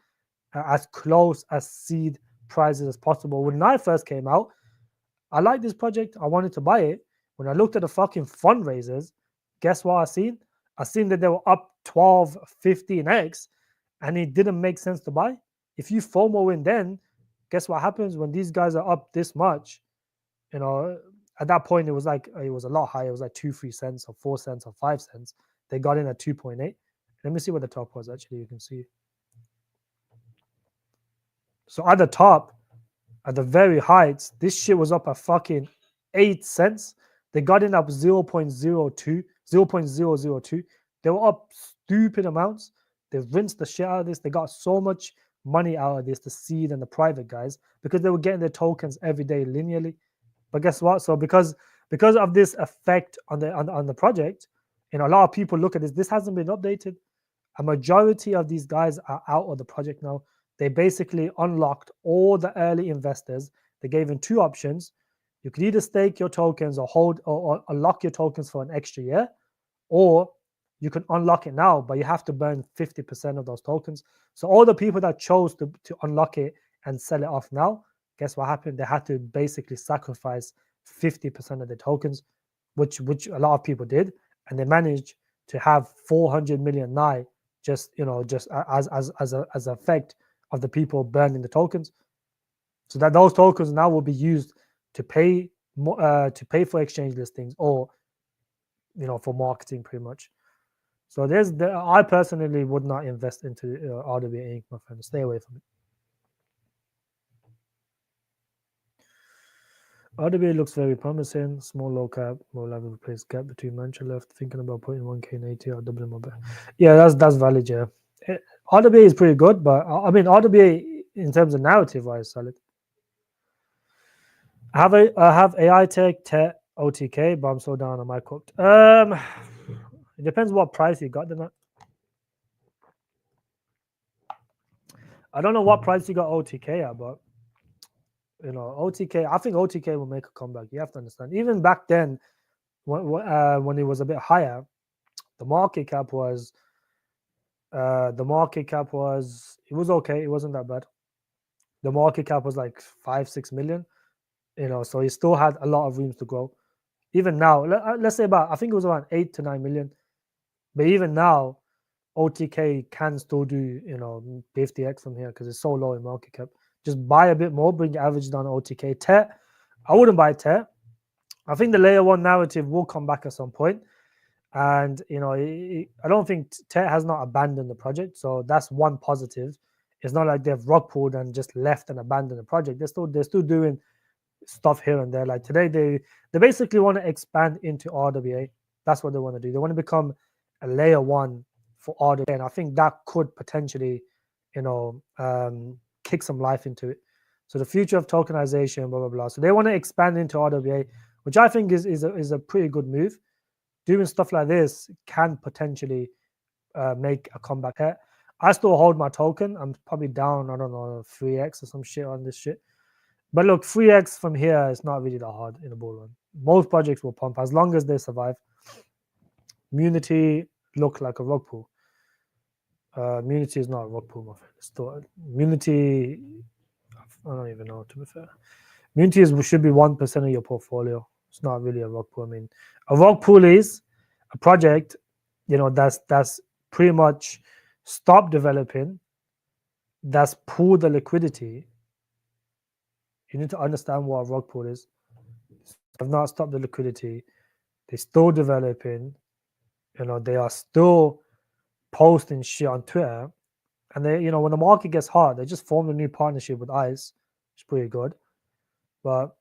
as close as seed prices as possible. When I first came out, I liked this project. I wanted to buy it. When I looked at the fucking fundraisers, guess what I seen? I seen that they were up 12, 15x, and it didn't make sense to buy. If you FOMO in then, guess what happens when these guys are up this much? You know, at that point, it was a lot higher. It was like 2-3 cents or 4 cents or 5 cents. They got in at 2.8. Let me see what the top was, actually. You can see. So at the top, at the very heights, this shit was up at fucking 8 cents. They got in up 0.002. They were up stupid amounts. They rinsed the shit out of this. They got so much money out of this, the seed and the private guys, because they were getting their tokens every day linearly. But guess what? So because of this effect on the project, a lot of people look at this. This hasn't been updated. A majority of these guys are out of the project now. They basically unlocked all the early investors. They gave them 2 options. You could either stake your tokens or hold or unlock your tokens for an extra year, or you can unlock it now, but you have to burn 50% of those tokens. So all the people that chose to unlock it and sell it off now, guess what happened? They had to basically sacrifice 50% of the tokens, which a lot of people did, and they managed to have 400 million NAI just as an effect of the people burning the tokens. So that those tokens now will be used to pay for exchange listings, or for marketing, pretty much. So I personally would not invest into RWA Inc, my friend. Stay away from it. RWA looks very promising. Small low cap, low level replace gap between mantra left. Thinking about putting 1k in ATR, doubling my bet. Yeah, that's valid. Yeah, RWA is pretty good, but I mean RWA in terms of narrative wise, solid. I have AI tech OTK, but I'm so down on my cooked. It depends what price you got them at. I don't know what price you got OTK at, but OTK. I think OTK will make a comeback. You have to understand. Even back then, when it was a bit higher, the market cap was. It was okay. It wasn't that bad. The market cap was like 5-6 million. So it still had a lot of room to grow. Even now, let's say I think it was around 8 to 9 million. But even now, OTK can still do, 50x from here because it's so low in market cap. Just buy a bit more, bring your average down OTK. TET, I wouldn't buy TET. I think the layer one narrative will come back at some point. And, I don't think TET has not abandoned the project. So that's one positive. It's not like they've rug pulled and just left and abandoned the project. They're still doing stuff here and there. Like today, they basically want to expand into RWA. That's what they want to do. They want to become a layer one for RWA, and I think that could potentially, kick some life into it. So the future of tokenization, blah blah blah. So they want to expand into RWA, which I think is a pretty good move. Doing stuff like this can potentially make a comeback here. I still hold my token. I'm probably down, I don't know, 3x or some shit on this shit. But look, 3x from here is not really that hard in a bull run. Most projects will pump as long as they survive. Munity look like a rug pull. Munity is not a rug pull, my friend. Still, Munity, I don't even know, to be fair. Munity should be 1% of your portfolio. It's not really a rug pull. I mean, a rug pull is a project, that's pretty much stopped developing, that's pulled the liquidity. You need to understand what a rug pull is. They have not stopped the liquidity. They're still developing. They are still posting shit on Twitter. And they, when the market gets hot, they just formed a new partnership with ICE, which is pretty good. But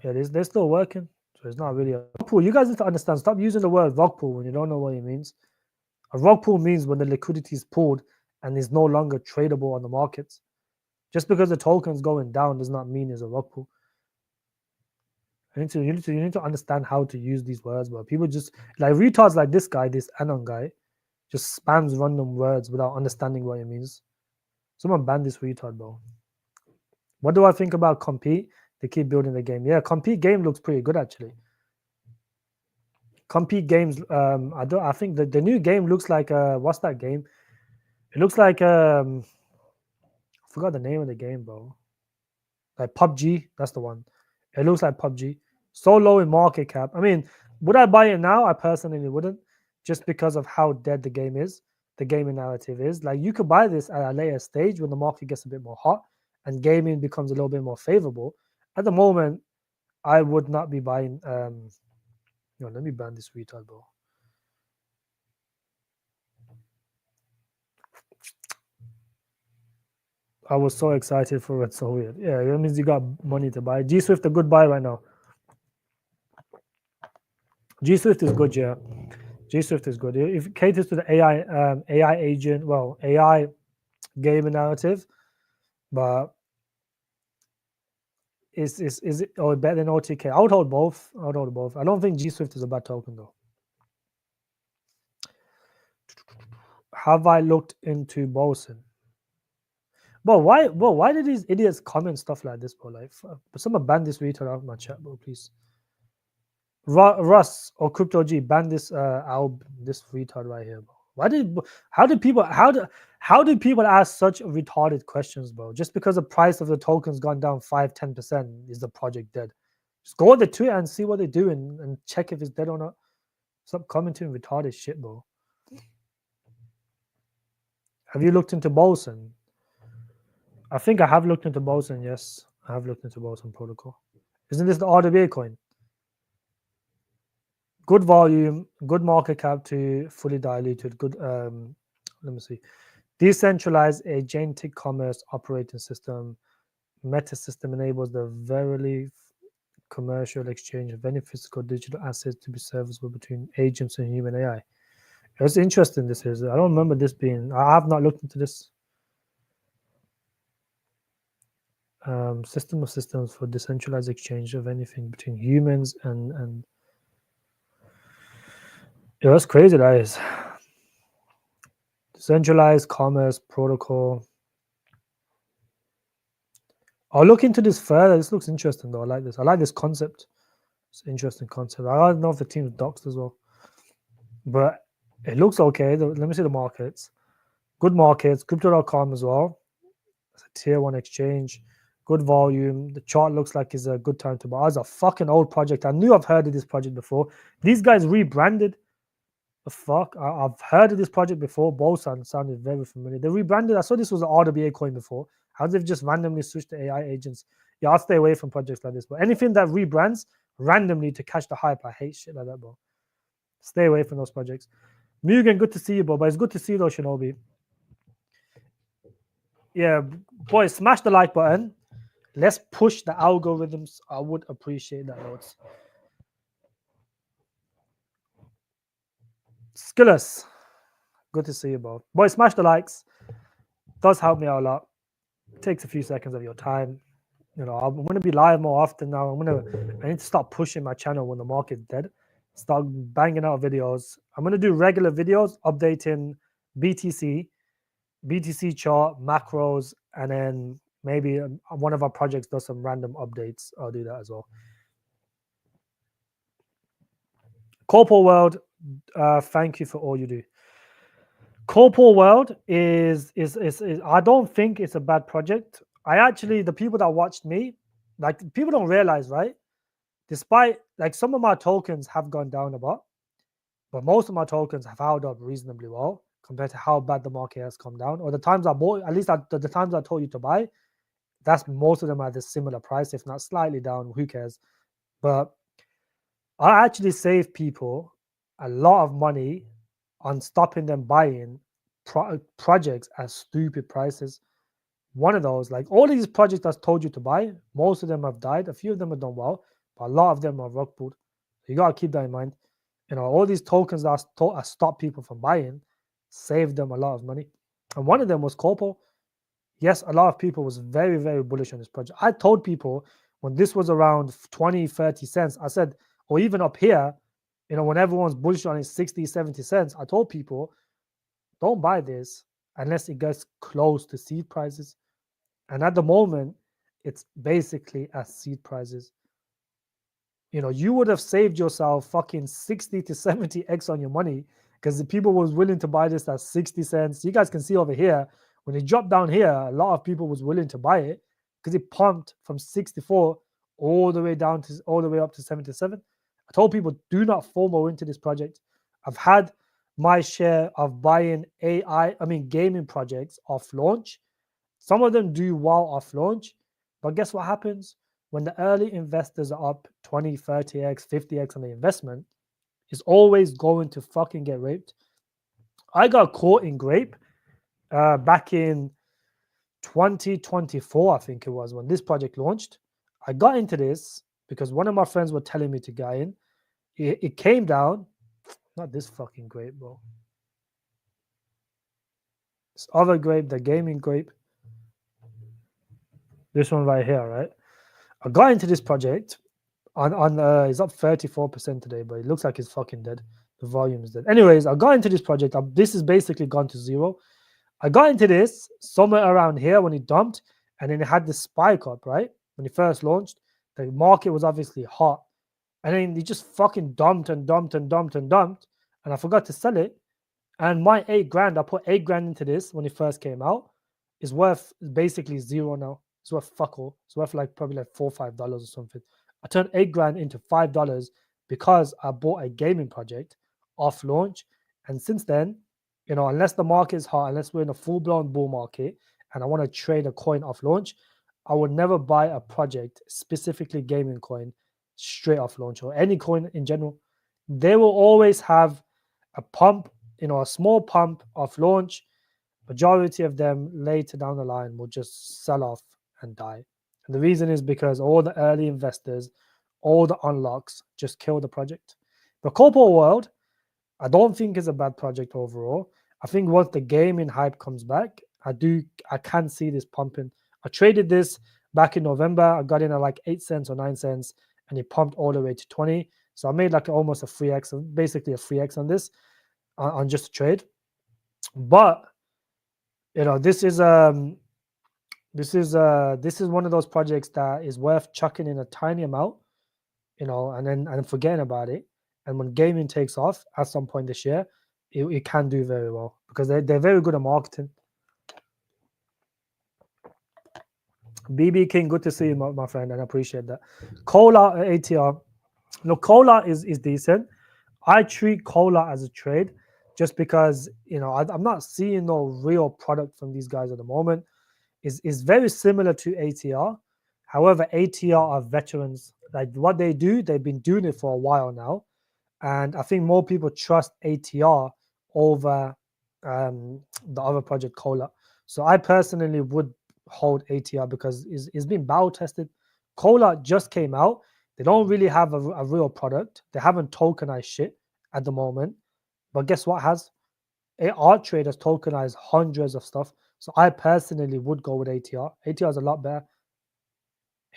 yeah, they're still working. So it's not really a rug pull. You guys need to understand. Stop using the word rug pull when you don't know what it means. A rug pull means when the liquidity is pulled and is no longer tradable on the markets. Just because the token's going down does not mean it's a rug pull. You need to understand how to use these words, but people just like retards like this guy, this Anon guy, just spams random words without understanding what it means. Someone ban this retard, bro. What do I think about Kompete? They keep building the game. Yeah, Kompete game looks pretty good actually. Kompete games, I think the new game looks like what's that game? It looks like I forgot the name of the game, bro. Like PUBG, that's the one. It looks like PUBG. So low in market cap. I mean, would I buy it now? I personally wouldn't, just because of how dead the game is, the gaming narrative is. Like you could buy this at a later stage when the market gets a bit more hot and gaming becomes a little bit more favorable. At the moment, I would not be buying. Let me ban this retard, bro. I was so excited for it. So weird. Yeah, that means you got money to buy. G Swift a good buy right now. G Swift is good, yeah. G Swift is good. If it caters to the AI agent, AI gaming narrative, but is it better than OTK? I would hold both. I don't think G Swift is a bad token though. Have I looked into Boson? Bro, why did these idiots comment stuff like this, bro? Like, someone ban this retard out of my chat, bro, please. Russ or Crypto G, ban this this retard right here, bro. How did people ask such retarded questions, bro? Just because the price of the token's gone down 5-10%, is the project dead? Just go on the Twitter and see what they do and check if it's dead or not. Stop commenting retarded shit, bro. Have you looked into Boson? I think I have looked into Boson, yes. I have looked into Boson protocol. Isn't this the RWA coin? Good volume, good market cap to fully diluted. Good, let me see. Decentralized agentic commerce operating system. Meta system enables the verily commercial exchange of any physical digital assets to be serviceable between agents and human AI. It's interesting. This is. I don't remember this being. I have not looked into this. System of systems for decentralized exchange of anything between humans and yeah, that's crazy, that is. Decentralized commerce protocol. I'll look into this further. This looks interesting though. I like this. I like this concept. It's an interesting concept. I don't know if the team's doxed as well, but it looks okay. Let me see the markets. Good markets. Crypto.com as well. It's a tier 1 exchange. Good volume. The chart looks like it's a good time to buy. It's a fucking old project. I knew I've heard of this project before. These guys rebranded. The fuck? I've heard of this project before. Boson sounded very familiar. They rebranded. I saw this was an RWA coin before. How they've just randomly switched to AI agents? Yeah, I'll stay away from projects like this. But anything that rebrands randomly to catch the hype, I hate shit like that, bro. Stay away from those projects. Mugen, good to see you, bro. But it's good to see you, though, Shinobi. Yeah, boys, smash the like button. Let's push the algorithms. I would appreciate that, loads. Skillus, good to see you, bro. Boys, smash the likes. Does help me out a lot. It takes a few seconds of your time. You know, I'm going to be live more often now. I need to start pushing my channel when the market's dead. Start banging out videos. I'm going to do regular videos updating BTC chart, macros, and then maybe one of our projects does some random updates. I'll do that as well. Corpo World, thank you for all you do. Corpo World is I don't think it's a bad project. I actually, the people that watched me, like people don't realize, right? Despite like some of my tokens have gone down a bit, but most of my tokens have held up reasonably well compared to how bad the market has come down. Or the times I bought, at least the times I told you to buy, that's most of them at a similar price, if not slightly down. Who cares? But I actually save people a lot of money on stopping them buying projects at stupid prices. One of those, like all these projects I told you to buy, most of them have died. A few of them have done well, but a lot of them are rug pulled. You gotta keep that in mind. You know, all these tokens that I stop people from buying, saved them a lot of money. And one of them was Corpo. Yes, a lot of people was very, very bullish on this project. I told people when this was around 20, 30 cents, I said, or even up here, you know, when everyone's bullish on it 60, 70 cents, I told people, don't buy this unless it gets close to seed prices. And at the moment, it's basically at seed prices. You know, you would have saved yourself fucking 60 to 70x on your money because the people was willing to buy this at 60 cents. You guys can see over here, when it dropped down here, a lot of people was willing to buy it because it pumped from 64 all the way down to all the way up to 77. I told people, do not FOMO into this project. I've had my share of buying gaming projects off launch. Some of them do well off launch, but guess what happens? When the early investors are up 20, 30x, 50x on the investment, is always going to fucking get raped. I got caught in grape back in 2024, I think it was, when this project launched. I got into this because one of my friends were telling me to get in. It came down. Not this fucking grape, bro. This other grape, the gaming grape. This one right here, right? I got into this project it's up 34% today, but it looks like it's fucking dead. The volume is dead. Anyways, I got into this project. This is basically gone to zero. I got into this somewhere around here when it dumped, and then it had this spike up, right? When it first launched, the market was obviously hot. And then it just fucking dumped and dumped and dumped and dumped. And I forgot to sell it. And my $8,000, I put $8,000 into this when it first came out, is worth basically zero now. It's worth fuck all. It's worth like probably like $4 or $5 or something. I turned $8,000 into $5 because I bought a gaming project off launch. And since then, you know, unless the market is hot, unless we're in a full-blown bull market and I want to trade a coin off launch, I would never buy a project, specifically gaming coin, straight off launch or any coin in general. They will always have a pump, you know, a small pump off launch. Majority of them later down the line will just sell off and die. And the reason is because all the early investors, all the unlocks just kill the project. But Corpo World, I don't think is a bad project overall. I think once the gaming hype comes back, I can see this pumping. I traded this back in November. I got in at like 8 cents or 9 cents, and it pumped all the way to 20. So I made like almost a 3x, basically a 3x on this, on just a trade. But you know, this is one of those projects that is worth chucking in a tiny amount, you know, and forgetting about it. And when gaming takes off at some point this year, it can do very well because they're very good at marketing. BB King, good to see you, my friend, and I appreciate that. Colot ATR. Look, Colot is decent. I treat Colot as a trade just because, I'm not seeing no real product from these guys at the moment. Is very similar to ATR. However, ATR are veterans. Like what they do, they've been doing it for a while now. And I think more people trust ATR over the other project, Colot. So I personally would hold ATR because it's been battle tested. Colot just came out. They don't really have a real product. They haven't tokenized shit at the moment. But guess what has? Art traders tokenized hundreds of stuff. So I personally would go with ATR. ATR is a lot better.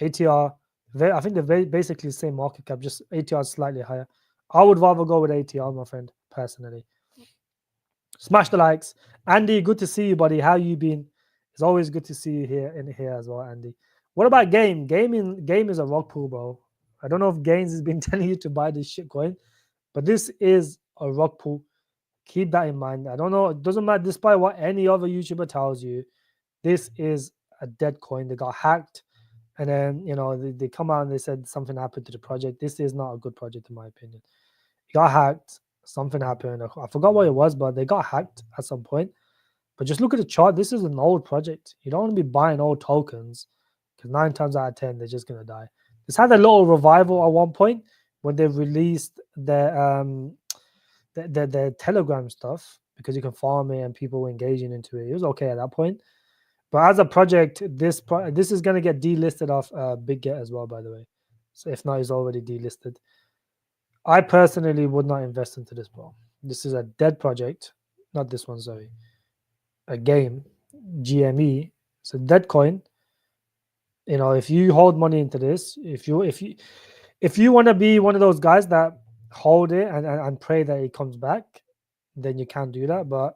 ATR, I think they're basically the same market cap, just ATR is slightly higher. I would rather go with ATR, my friend, personally. Smash the likes. Andy, good to see you, buddy. How you been? It's always good to see you here as well, Andy. What about Game? Game is a rock pool, bro. I don't know if Gaines has been telling you to buy this shit coin, but this is a rock pool. Keep that in mind. I don't know. It doesn't matter, despite what any other YouTuber tells you, this is a dead coin. They got hacked. And then, they come out and they said something happened to the project. This is not a good project, in my opinion. It got hacked. Something happened. I forgot what it was, but they got hacked at some point. But just look at the chart. This is an old project. You don't want to be buying old tokens because 9 times out of 10, they're just going to die. This had a little revival at one point when they released their Telegram stuff because you can farm it and people were engaging into it. It was okay at that point. But as a project, this is going to get delisted off Big Get as well, by the way. So if not, it's already delisted. I personally would not invest into this, bro. This is a dead project. Not this one, sorry. A game, GME. It's a dead coin. If you hold money into this, if you want to be one of those guys that hold it and pray that it comes back, then you can do that. But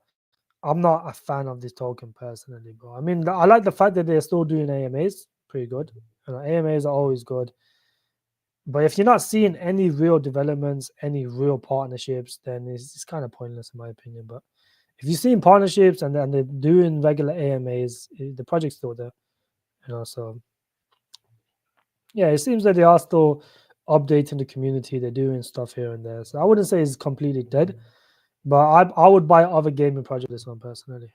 I'm not a fan of this token personally, bro. I mean, I like the fact that they're still doing AMAs. Pretty good. AMAs are always good. But if you're not seeing any real developments, any real partnerships, then it's kind of pointless in my opinion. But if you're seeing partnerships and they're doing regular AMAs, the project's still there. So yeah, it seems that they are still updating the community. They're doing stuff here and there. So I wouldn't say it's completely dead, but I would buy other gaming projects. This one personally,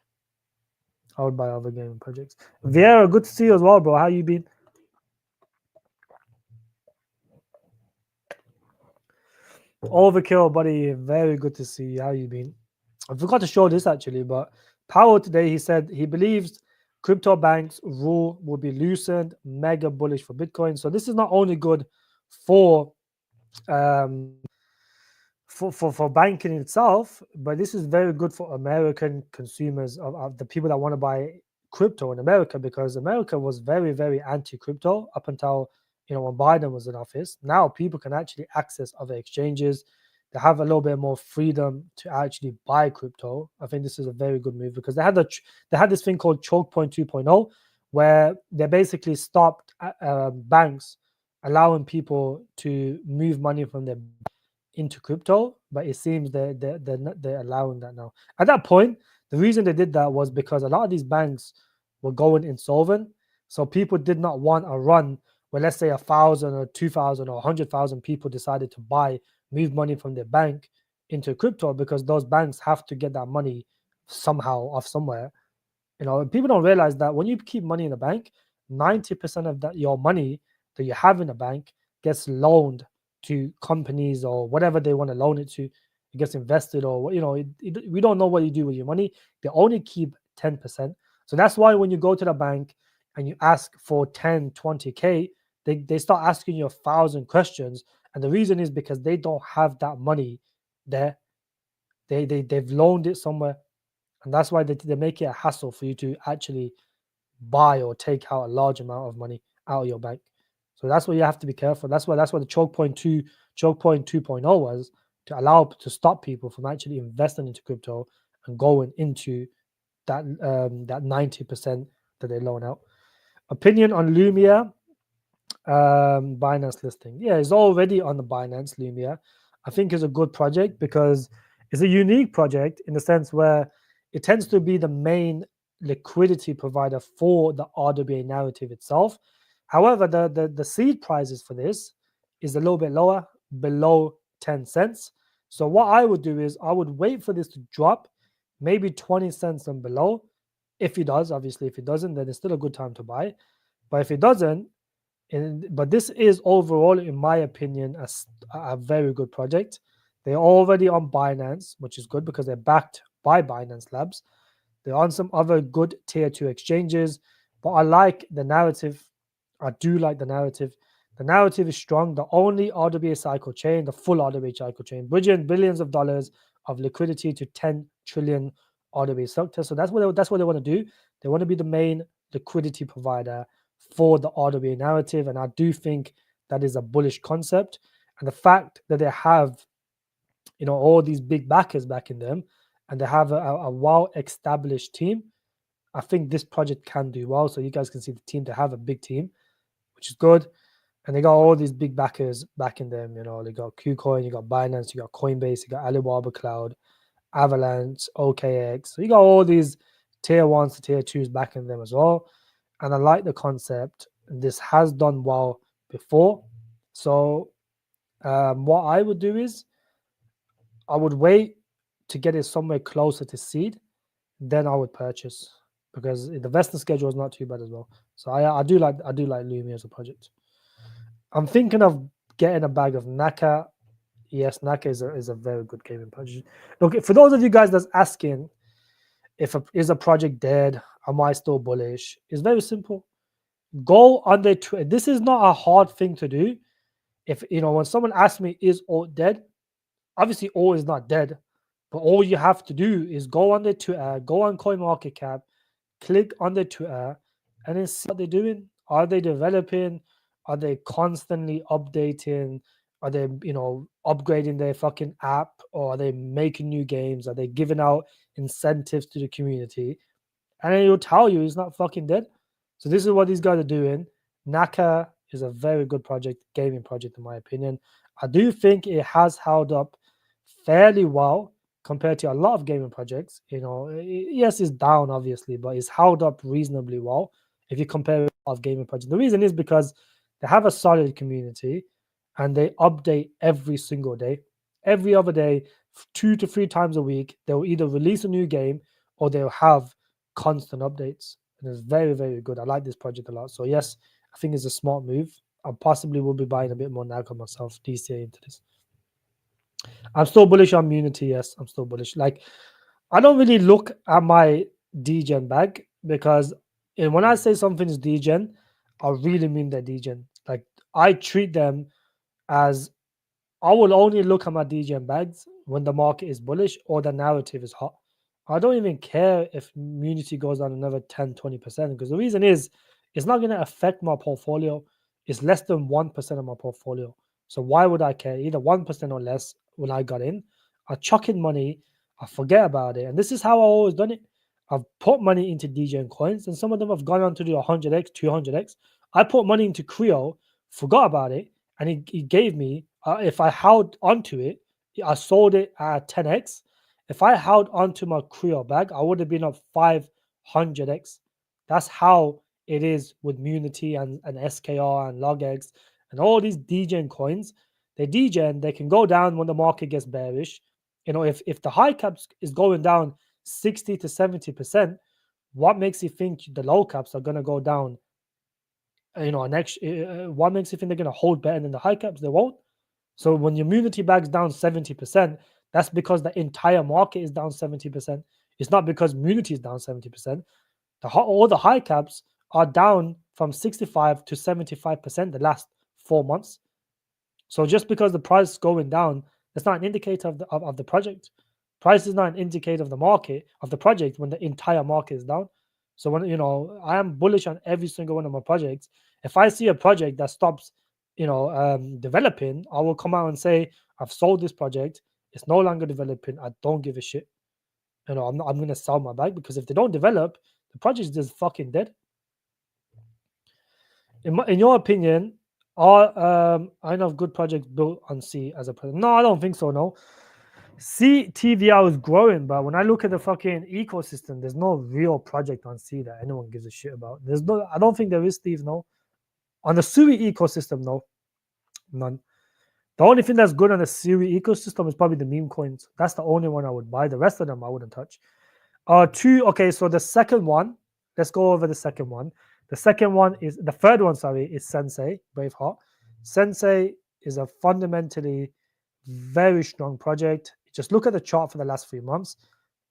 I would buy other gaming projects. Vieira, good to see you as well, bro. How you been? Overkill, buddy. Very good to see you. How you been? I forgot to show this actually, but Powell today, he said he believes crypto banks rule will be loosened, mega bullish for Bitcoin. So this is not only good for for banking itself, but this is very good for American consumers of the people that want to buy crypto in America, because America was very, very anti-crypto up until when Biden was in office. Now people can actually access other exchanges. They have a little bit more freedom to actually buy crypto. I think this is a very good move because they had this thing called choke point 2.0, where they basically stopped banks allowing people to move money from their into crypto, but it seems they're allowing that now. At that point, the reason they did that was because a lot of these banks were going insolvent, so people did not want a run where, let's say, 1,000 or 2,000 or 100,000 people decided to move money from their bank into crypto, because those banks have to get that money somehow off somewhere. People don't realize that when you keep money in the bank, 90% of your money that you have in the bank gets loaned to companies or whatever they want to loan it to. It gets invested, or we don't know what you do with your money. They only keep 10%. So that's why when you go to the bank and you ask for 10, 20K, they start asking you 1,000 questions. And the reason is because they don't have that money there. They've loaned it somewhere. And that's why they make it a hassle for you to actually buy or take out a large amount of money out of your bank. So that's why you have to be careful. That's why the choke point 2.0 was, to stop people from actually investing into crypto and going into that 90% that they loan out. Opinion on Lumia Binance listing. Yeah, it's already on the Binance. Lumia, I think, is a good project because it's a unique project in the sense where it tends to be the main liquidity provider for the RWA narrative itself. However, the seed prices for this is a little bit lower, below 10 cents. So what I would do is I would wait for this to drop, maybe 20 cents and below. If it does, obviously, if it doesn't, then it's still a good time to buy. But if it doesn't, but this is overall, in my opinion, a very good project. They're already on Binance, which is good because they're backed by Binance Labs. They're on some other good tier 2 exchanges, but I like the narrative. I do like the narrative. The narrative is strong. The only RWA cycle chain, the full RWA cycle chain, bridging billions of dollars of liquidity to 10 trillion RWA sector. So that's what they want to do. They want to be the main liquidity provider for the RWA narrative, and I do think that is a bullish concept. And the fact that they have, all these big backers backing them, and they have a well-established team, I think this project can do well. So you guys can see the team. They have a big team, which is good. And they got all these big backers backing them. They got KuCoin, you got Binance, you got Coinbase, you got Alibaba Cloud, Avalanche, OKX. So you got all these tier 1s to tier 2s backing them as well. And I like the concept. This has done well before. So what I would do is I would wait to get it somewhere closer to seed, then I would purchase, because the vesting schedule is not too bad as well. So I do like Lumia as a project. I'm thinking of getting a bag of Naka. Yes, Naka is a very good gaming project. Look, for those of you guys that's asking is a project dead, am I still bullish? It's very simple. Go on their Twitter. This is not a hard thing to do. If when someone asks me, is Alt dead? Obviously, Alt is not dead, but all you have to do is go on their Twitter, go on CoinMarketCap, click on their Twitter, and then see what they're doing. Are they developing? Are they constantly updating? Are they, upgrading their fucking app? Or are they making new games? Are they giving out incentives to the community? And then it'll tell you it's not fucking dead. So this is what these guys are doing. Naka is a very good project, gaming project, in my opinion. I do think it has held up fairly well compared to a lot of gaming projects. Yes, it's down obviously, but it's held up reasonably well if you compare it to a lot of gaming projects. The reason is because they have a solid community and they update every single day. Every other day, 2 to 3 times a week, they'll either release a new game or they'll have constant updates. And it's very, very good. I like this project a lot. So yes, I think it's a smart move. I possibly will be buying a bit more Naka myself DCA into this. I'm still bullish on Unity. Yes, I'm still bullish. Like, I don't really look at my DGEN bag, because when I say something is DGEN, I really mean that DGEN. Like, I treat them as, I will only look at my DGEN bags when the market is bullish or the narrative is hot. I don't even care if Unity goes down another 10, 20%, because the reason is it's not going to affect my portfolio. It's less than 1% of my portfolio. So why would I care? Either 1% or less when I got in. I chuck in money, I forget about it. And this is how I've always done it. I've put money into DGEN coins, and some of them have gone on to do 100x, 200x. I put money into Creo, forgot about it, and he gave me, if I held onto it, I sold it at 10x. If I held onto my Creo bag, I would have been up 500x. That's how it is with Munity and SKR and LogX and all these DGEN coins. They DGEN, they can go down when the market gets bearish. If the high caps is going down 60 to 70%, what makes you think the low caps are going to go down? What makes you think they're going to hold better than the high caps? They won't. So when your Munity bag's down 70%, that's because the entire market is down 70%. It's not because Munity is down 70%. All the high caps are down from 65 to 75% the last 4 months. So just because the price is going down, that's not an indicator of the project. Price is not an indicator of the market, of the project, when the entire market is down. So when I am bullish on every single one of my projects. If I see a project that stops developing, I will come out and say, I've sold this project, it's no longer developing, I don't give a shit. I'm going to sell my bag, because if they don't develop, the project is just fucking dead. In your opinion, are enough good projects built on C as a project? No, I don't think so. No, C TVL is growing, but when I look at the fucking ecosystem, there's no real project on C that anyone gives a shit about. I don't think there is, Steve. No, on the Sui ecosystem, no, none. The only thing that's good on the Siri ecosystem is probably the meme coins. That's the only one I would buy. The rest of them I wouldn't touch. Okay, so the second one, let's go over the second one. The third one, sorry, is Sensei, Braveheart. Sensei is a fundamentally very strong project. Just look at the chart for the last 3 months.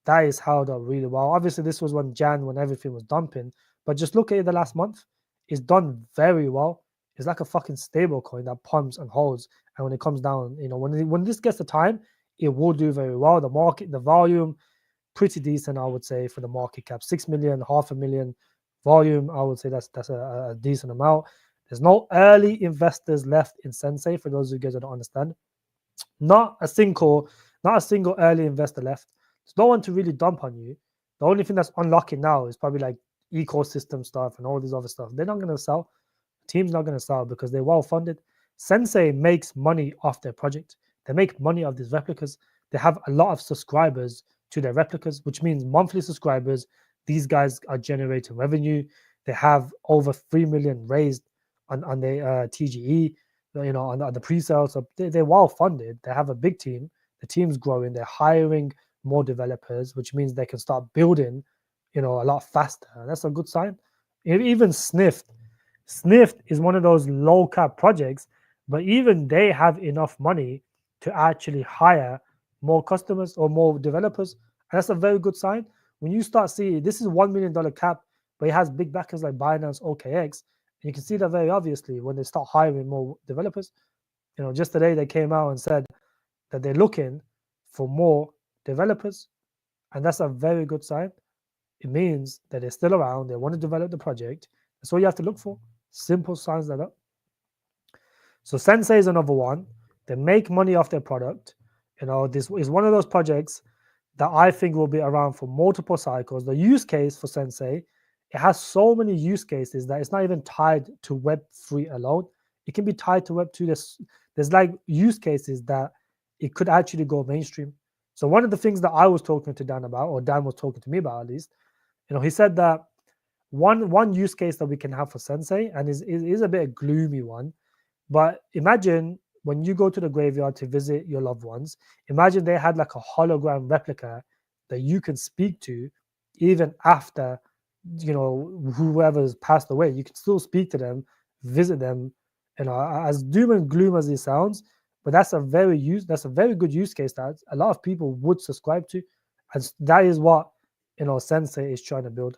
That is held up really well. Obviously, this was when everything was dumping, but just look at it the last month. It's done very well. It's like a fucking stable coin that pumps and holds. And when it comes down, when this gets the time, it will do very well. The market, the volume, pretty decent, I would say, for the market cap. 6 million, 500,000 volume. I would say that's a decent amount. There's no early investors left in Sensei, for those of you guys that don't understand. Not a single early investor left. There's no one to really dump on you. The only thing that's unlocking now is probably like ecosystem stuff and all this other stuff. They're not going to sell. The team's not going to sell because they're well funded. Sensei makes money off their project. They make money off these replicas. They have a lot of subscribers to their replicas, which means monthly subscribers. These guys are generating revenue. They have over 3 million raised on their TGE, on the pre-sale. So they're well funded. They have a big team. The team's growing. They're hiring more developers, which means they can start building, a lot faster. And that's a good sign. Even Snift is one of those low cap projects, but even they have enough money to actually hire more customers or more developers. And that's a very good sign. When you start seeing this is $1 million cap, but it has big backers like Binance, OKX. And you can see that very obviously when they start hiring more developers. Just today they came out and said that they're looking for more developers. And that's a very good sign. It means that they're still around. They want to develop the project. That's all you have to look for. Simple signs like that. So Sensei is another one. They make money off their product. This is one of those projects that I think will be around for multiple cycles. The use case for Sensei, it has so many use cases that it's not even tied to Web3 alone. It can be tied to Web2. There's like use cases that it could actually go mainstream. So one of the things that I was talking to Dan about, or Dan was talking to me about at least, he said that one use case that we can have for Sensei, and is a bit a gloomy one, but imagine when you go to the graveyard to visit your loved ones, imagine they had like a hologram replica that you can speak to even after, whoever's passed away. You can still speak to them, visit them, as doom and gloom as it sounds, but that's a very good use case that a lot of people would subscribe to. And that is what, Sensei is trying to build.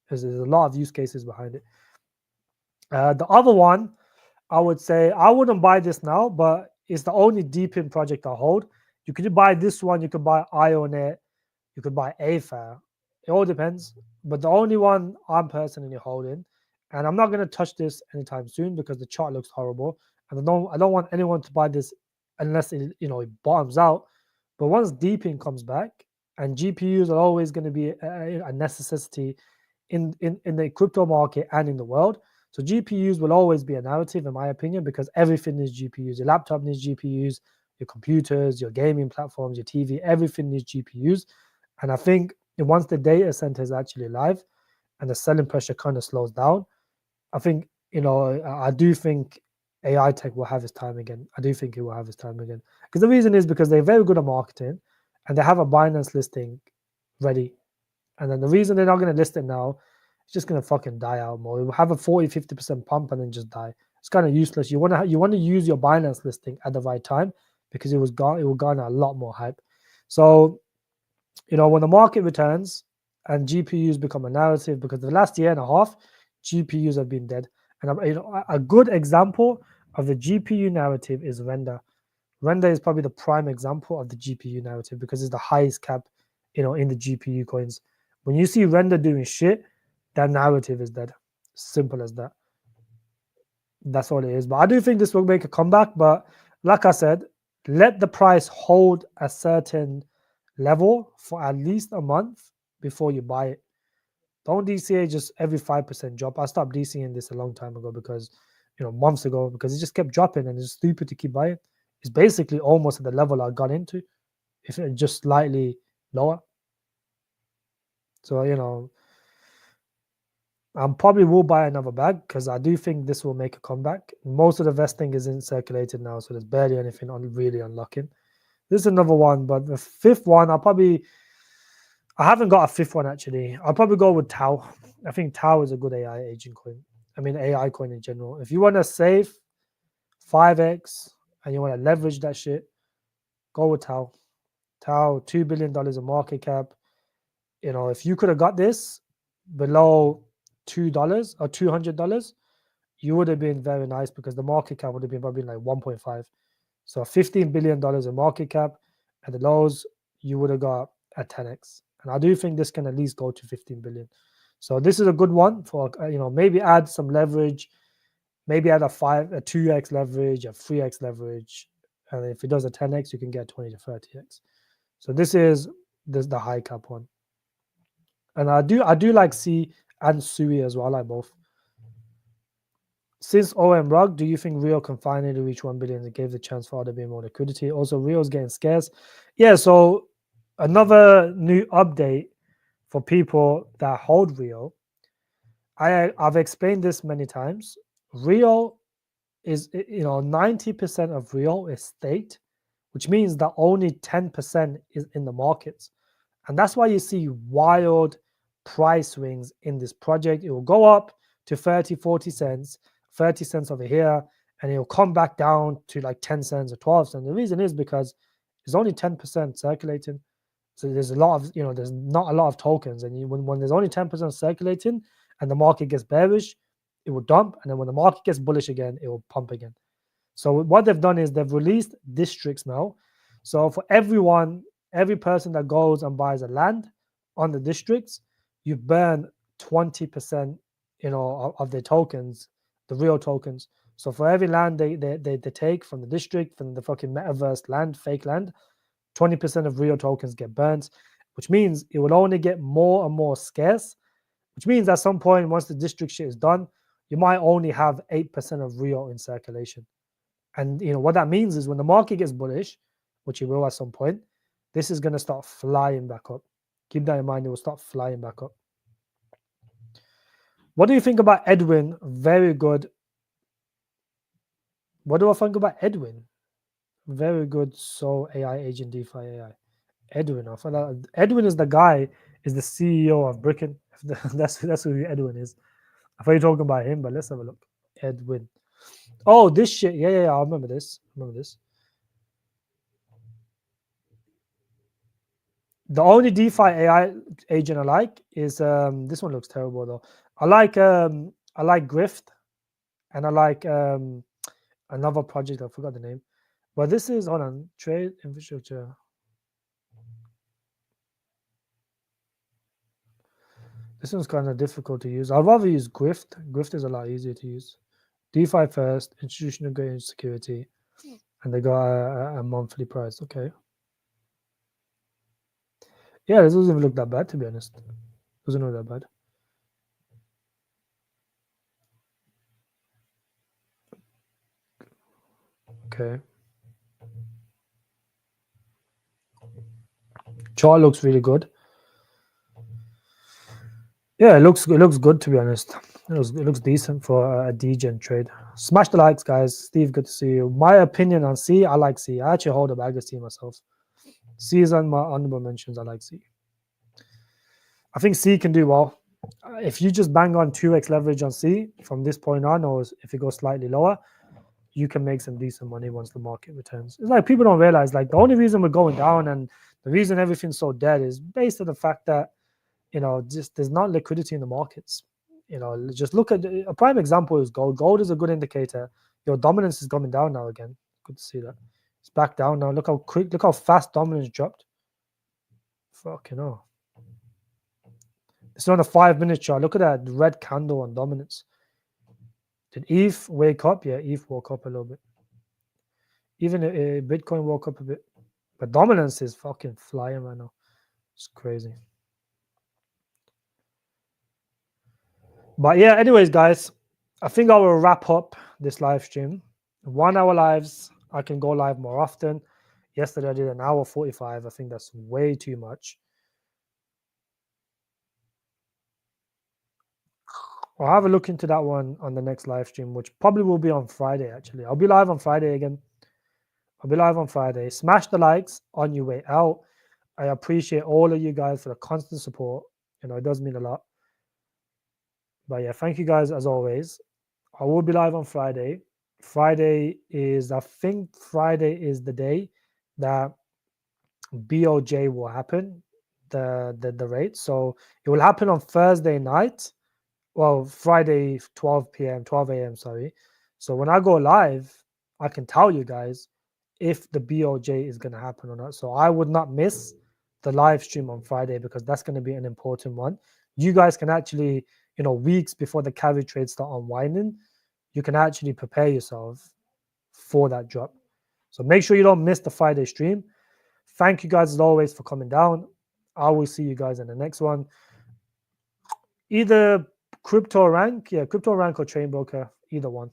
There's a lot of use cases behind it. The other one, I would say I wouldn't buy this now, but it's the only deep-in project I hold. You could buy this one, you could buy Ionet, you could buy Aether. It all depends. But the only one I'm personally holding, and I'm not going to touch this anytime soon because the chart looks horrible, and I don't want anyone to buy this unless it bottoms out. But once deep-in comes back, and GPUs are always going to be a necessity in the crypto market and in the world. So GPUs will always be a narrative, in my opinion, because everything needs GPUs. Your laptop needs GPUs, your computers, your gaming platforms, your TV, everything needs GPUs. And I think once the data center is actually live and the selling pressure kind of slows down, I think, I do think AI tech will have its time again. I do think it will have its time again. Because the reason is because they're very good at marketing and they have a Binance listing ready. And then the reason they're not going to list it now, it's just going to fucking die out more. It will have a 40-50% pump and then just die. It's kind of useless. You want to use your Binance listing at the right time because it will garner a lot more hype. So, when the market returns and GPUs become a narrative, because the last year and a half, GPUs have been dead. And a good example of the GPU narrative is Render. Render is probably the prime example of the GPU narrative because it's the highest cap, in the GPU coins. When you see Render doing shit, that narrative is dead. Simple as that. That's all it is. But I do think this will make a comeback. But like I said, let the price hold a certain level for at least a month before you buy it. Don't DCA just every 5% drop. I stopped DCAing this a long time ago because, months ago, because it just kept dropping and it's stupid to keep buying. It's basically almost at the level I got into, if it just slightly lower. So, I probably will buy another bag because I do think this will make a comeback. Most of the vesting isn't circulated now, so there's barely anything really unlocking. This is another one, but the fifth one, I haven't got a fifth one actually. I'll probably go with Tau. I think Tau is a good AI agent coin. I mean, AI coin in general. If you want to save 5x and you want to leverage that shit, go with Tau. Tau, $2 billion of market cap. You know, if you could have got this below $2 or $200, you would have been very nice because the market cap would have been probably like 1.5. So $15 billion in market cap at the lows, you would have got a 10x. And I do think this can at least go to 15 billion. So this is a good one for, maybe add some leverage, maybe add a 2x leverage, a 3x leverage. And if it does a 10x, you can get 20 to 30x. So this is the high cap one. And I do like C and Sui as well. I like both. Since OM Rug, do you think Rio can finally reach 1 billion and gave the chance for there to be more liquidity? Also, Rio's getting scarce. Yeah, so another new update for people that hold Rio. I've explained this many times. Rio is, 90% of Rio is staked, which means that only 10% is in the markets. And that's why you see wild price swings in this project. It will go up to 30, 40 cents, 30 cents over here, and it will come back down to like 10 cents or 12 cents. The reason is because there's only 10% circulating. So there's there's not a lot of tokens. And when there's only 10% circulating and the market gets bearish, it will dump. And then when the market gets bullish again, it will pump again. So what they've done is they've released districts now. So for every person that goes and buys a land on the districts, you burn 20%, of their tokens, the real tokens. So for every land they take from the district, from the fucking metaverse land, fake land, 20% of real tokens get burnt, which means it will only get more and more scarce, which means at some point, once the district shit is done, you might only have 8% of real in circulation. And what that means is when the market gets bullish, which it will at some point, this is going to start flying back up. Keep that in mind, it will start flying back up. What do you think about Edwin? Very good. What do I think about Edwin? Very good. So AI agent DeFi AI. Edwin. I found out Edwin is the guy, is the CEO of Bricken. That's who Edwin is. I thought you were talking about him, but let's have a look. Edwin. Oh, this shit. Yeah. I remember this. The only DeFi AI agent I like is this one looks terrible though. I like Grift, and I like another project, I forgot the name. But this is, hold on, trade infrastructure. This one's kind of difficult to use. I'd rather use Grift. Grift is a lot easier to use. DeFi first, institutional grade security, and they got a monthly price. Okay. Yeah, this doesn't even look that bad, to be honest. Doesn't look that bad. Okay. Chart looks really good. Yeah, it looks good, to be honest. It looks decent for a DGEN trade. Smash the likes, guys. Steve, good to see you. My opinion on C, I like C. I actually hold a bag of C myself. C is on my honorable mentions. I like C. I think C can do well. If you just bang on 2x leverage on C from this point on, or if it goes slightly lower, you can make some decent money once the market returns. It's like people don't realize, like, the only reason we're going down and the reason everything's so dead is based on the fact that just there's not liquidity in the markets. Just look at a prime example is gold. Gold is a good indicator. Your dominance is coming down now again. Good to see that. It's back down now. Look how fast dominance dropped. Fucking hell. It's on a 5-minute chart. Look at that red candle on dominance. Did ETH wake up? Yeah, ETH woke up a little bit. Even Bitcoin woke up a bit. But dominance is fucking flying right now. It's crazy. But yeah, anyways, guys, I think I will wrap up this live stream. 1 hour lives. I can go live more often. Yesterday I did an hour 45. I think that's way too much. I'll have a look into that one on the next live stream, which probably will be on Friday, actually. I'll be live on Friday again. I'll be live on Friday. Smash the likes on your way out. I appreciate all of you guys for the constant support. You know, it does mean a lot. But yeah, thank you guys as always. I will be live on Friday. I think Friday is the day that BOJ will happen, the rate. So it will happen on Thursday night. Well, Friday, 12 a.m., sorry. So when I go live, I can tell you guys if the BOJ is going to happen or not. So I would not miss the live stream on Friday because that's going to be an important one. You guys can actually, weeks before the carry trades start unwinding, you can actually prepare yourself for that drop. So make sure you don't miss the Friday stream. Thank you guys as always for coming down. I will see you guys in the next one. Either crypto rank or train broker, either one.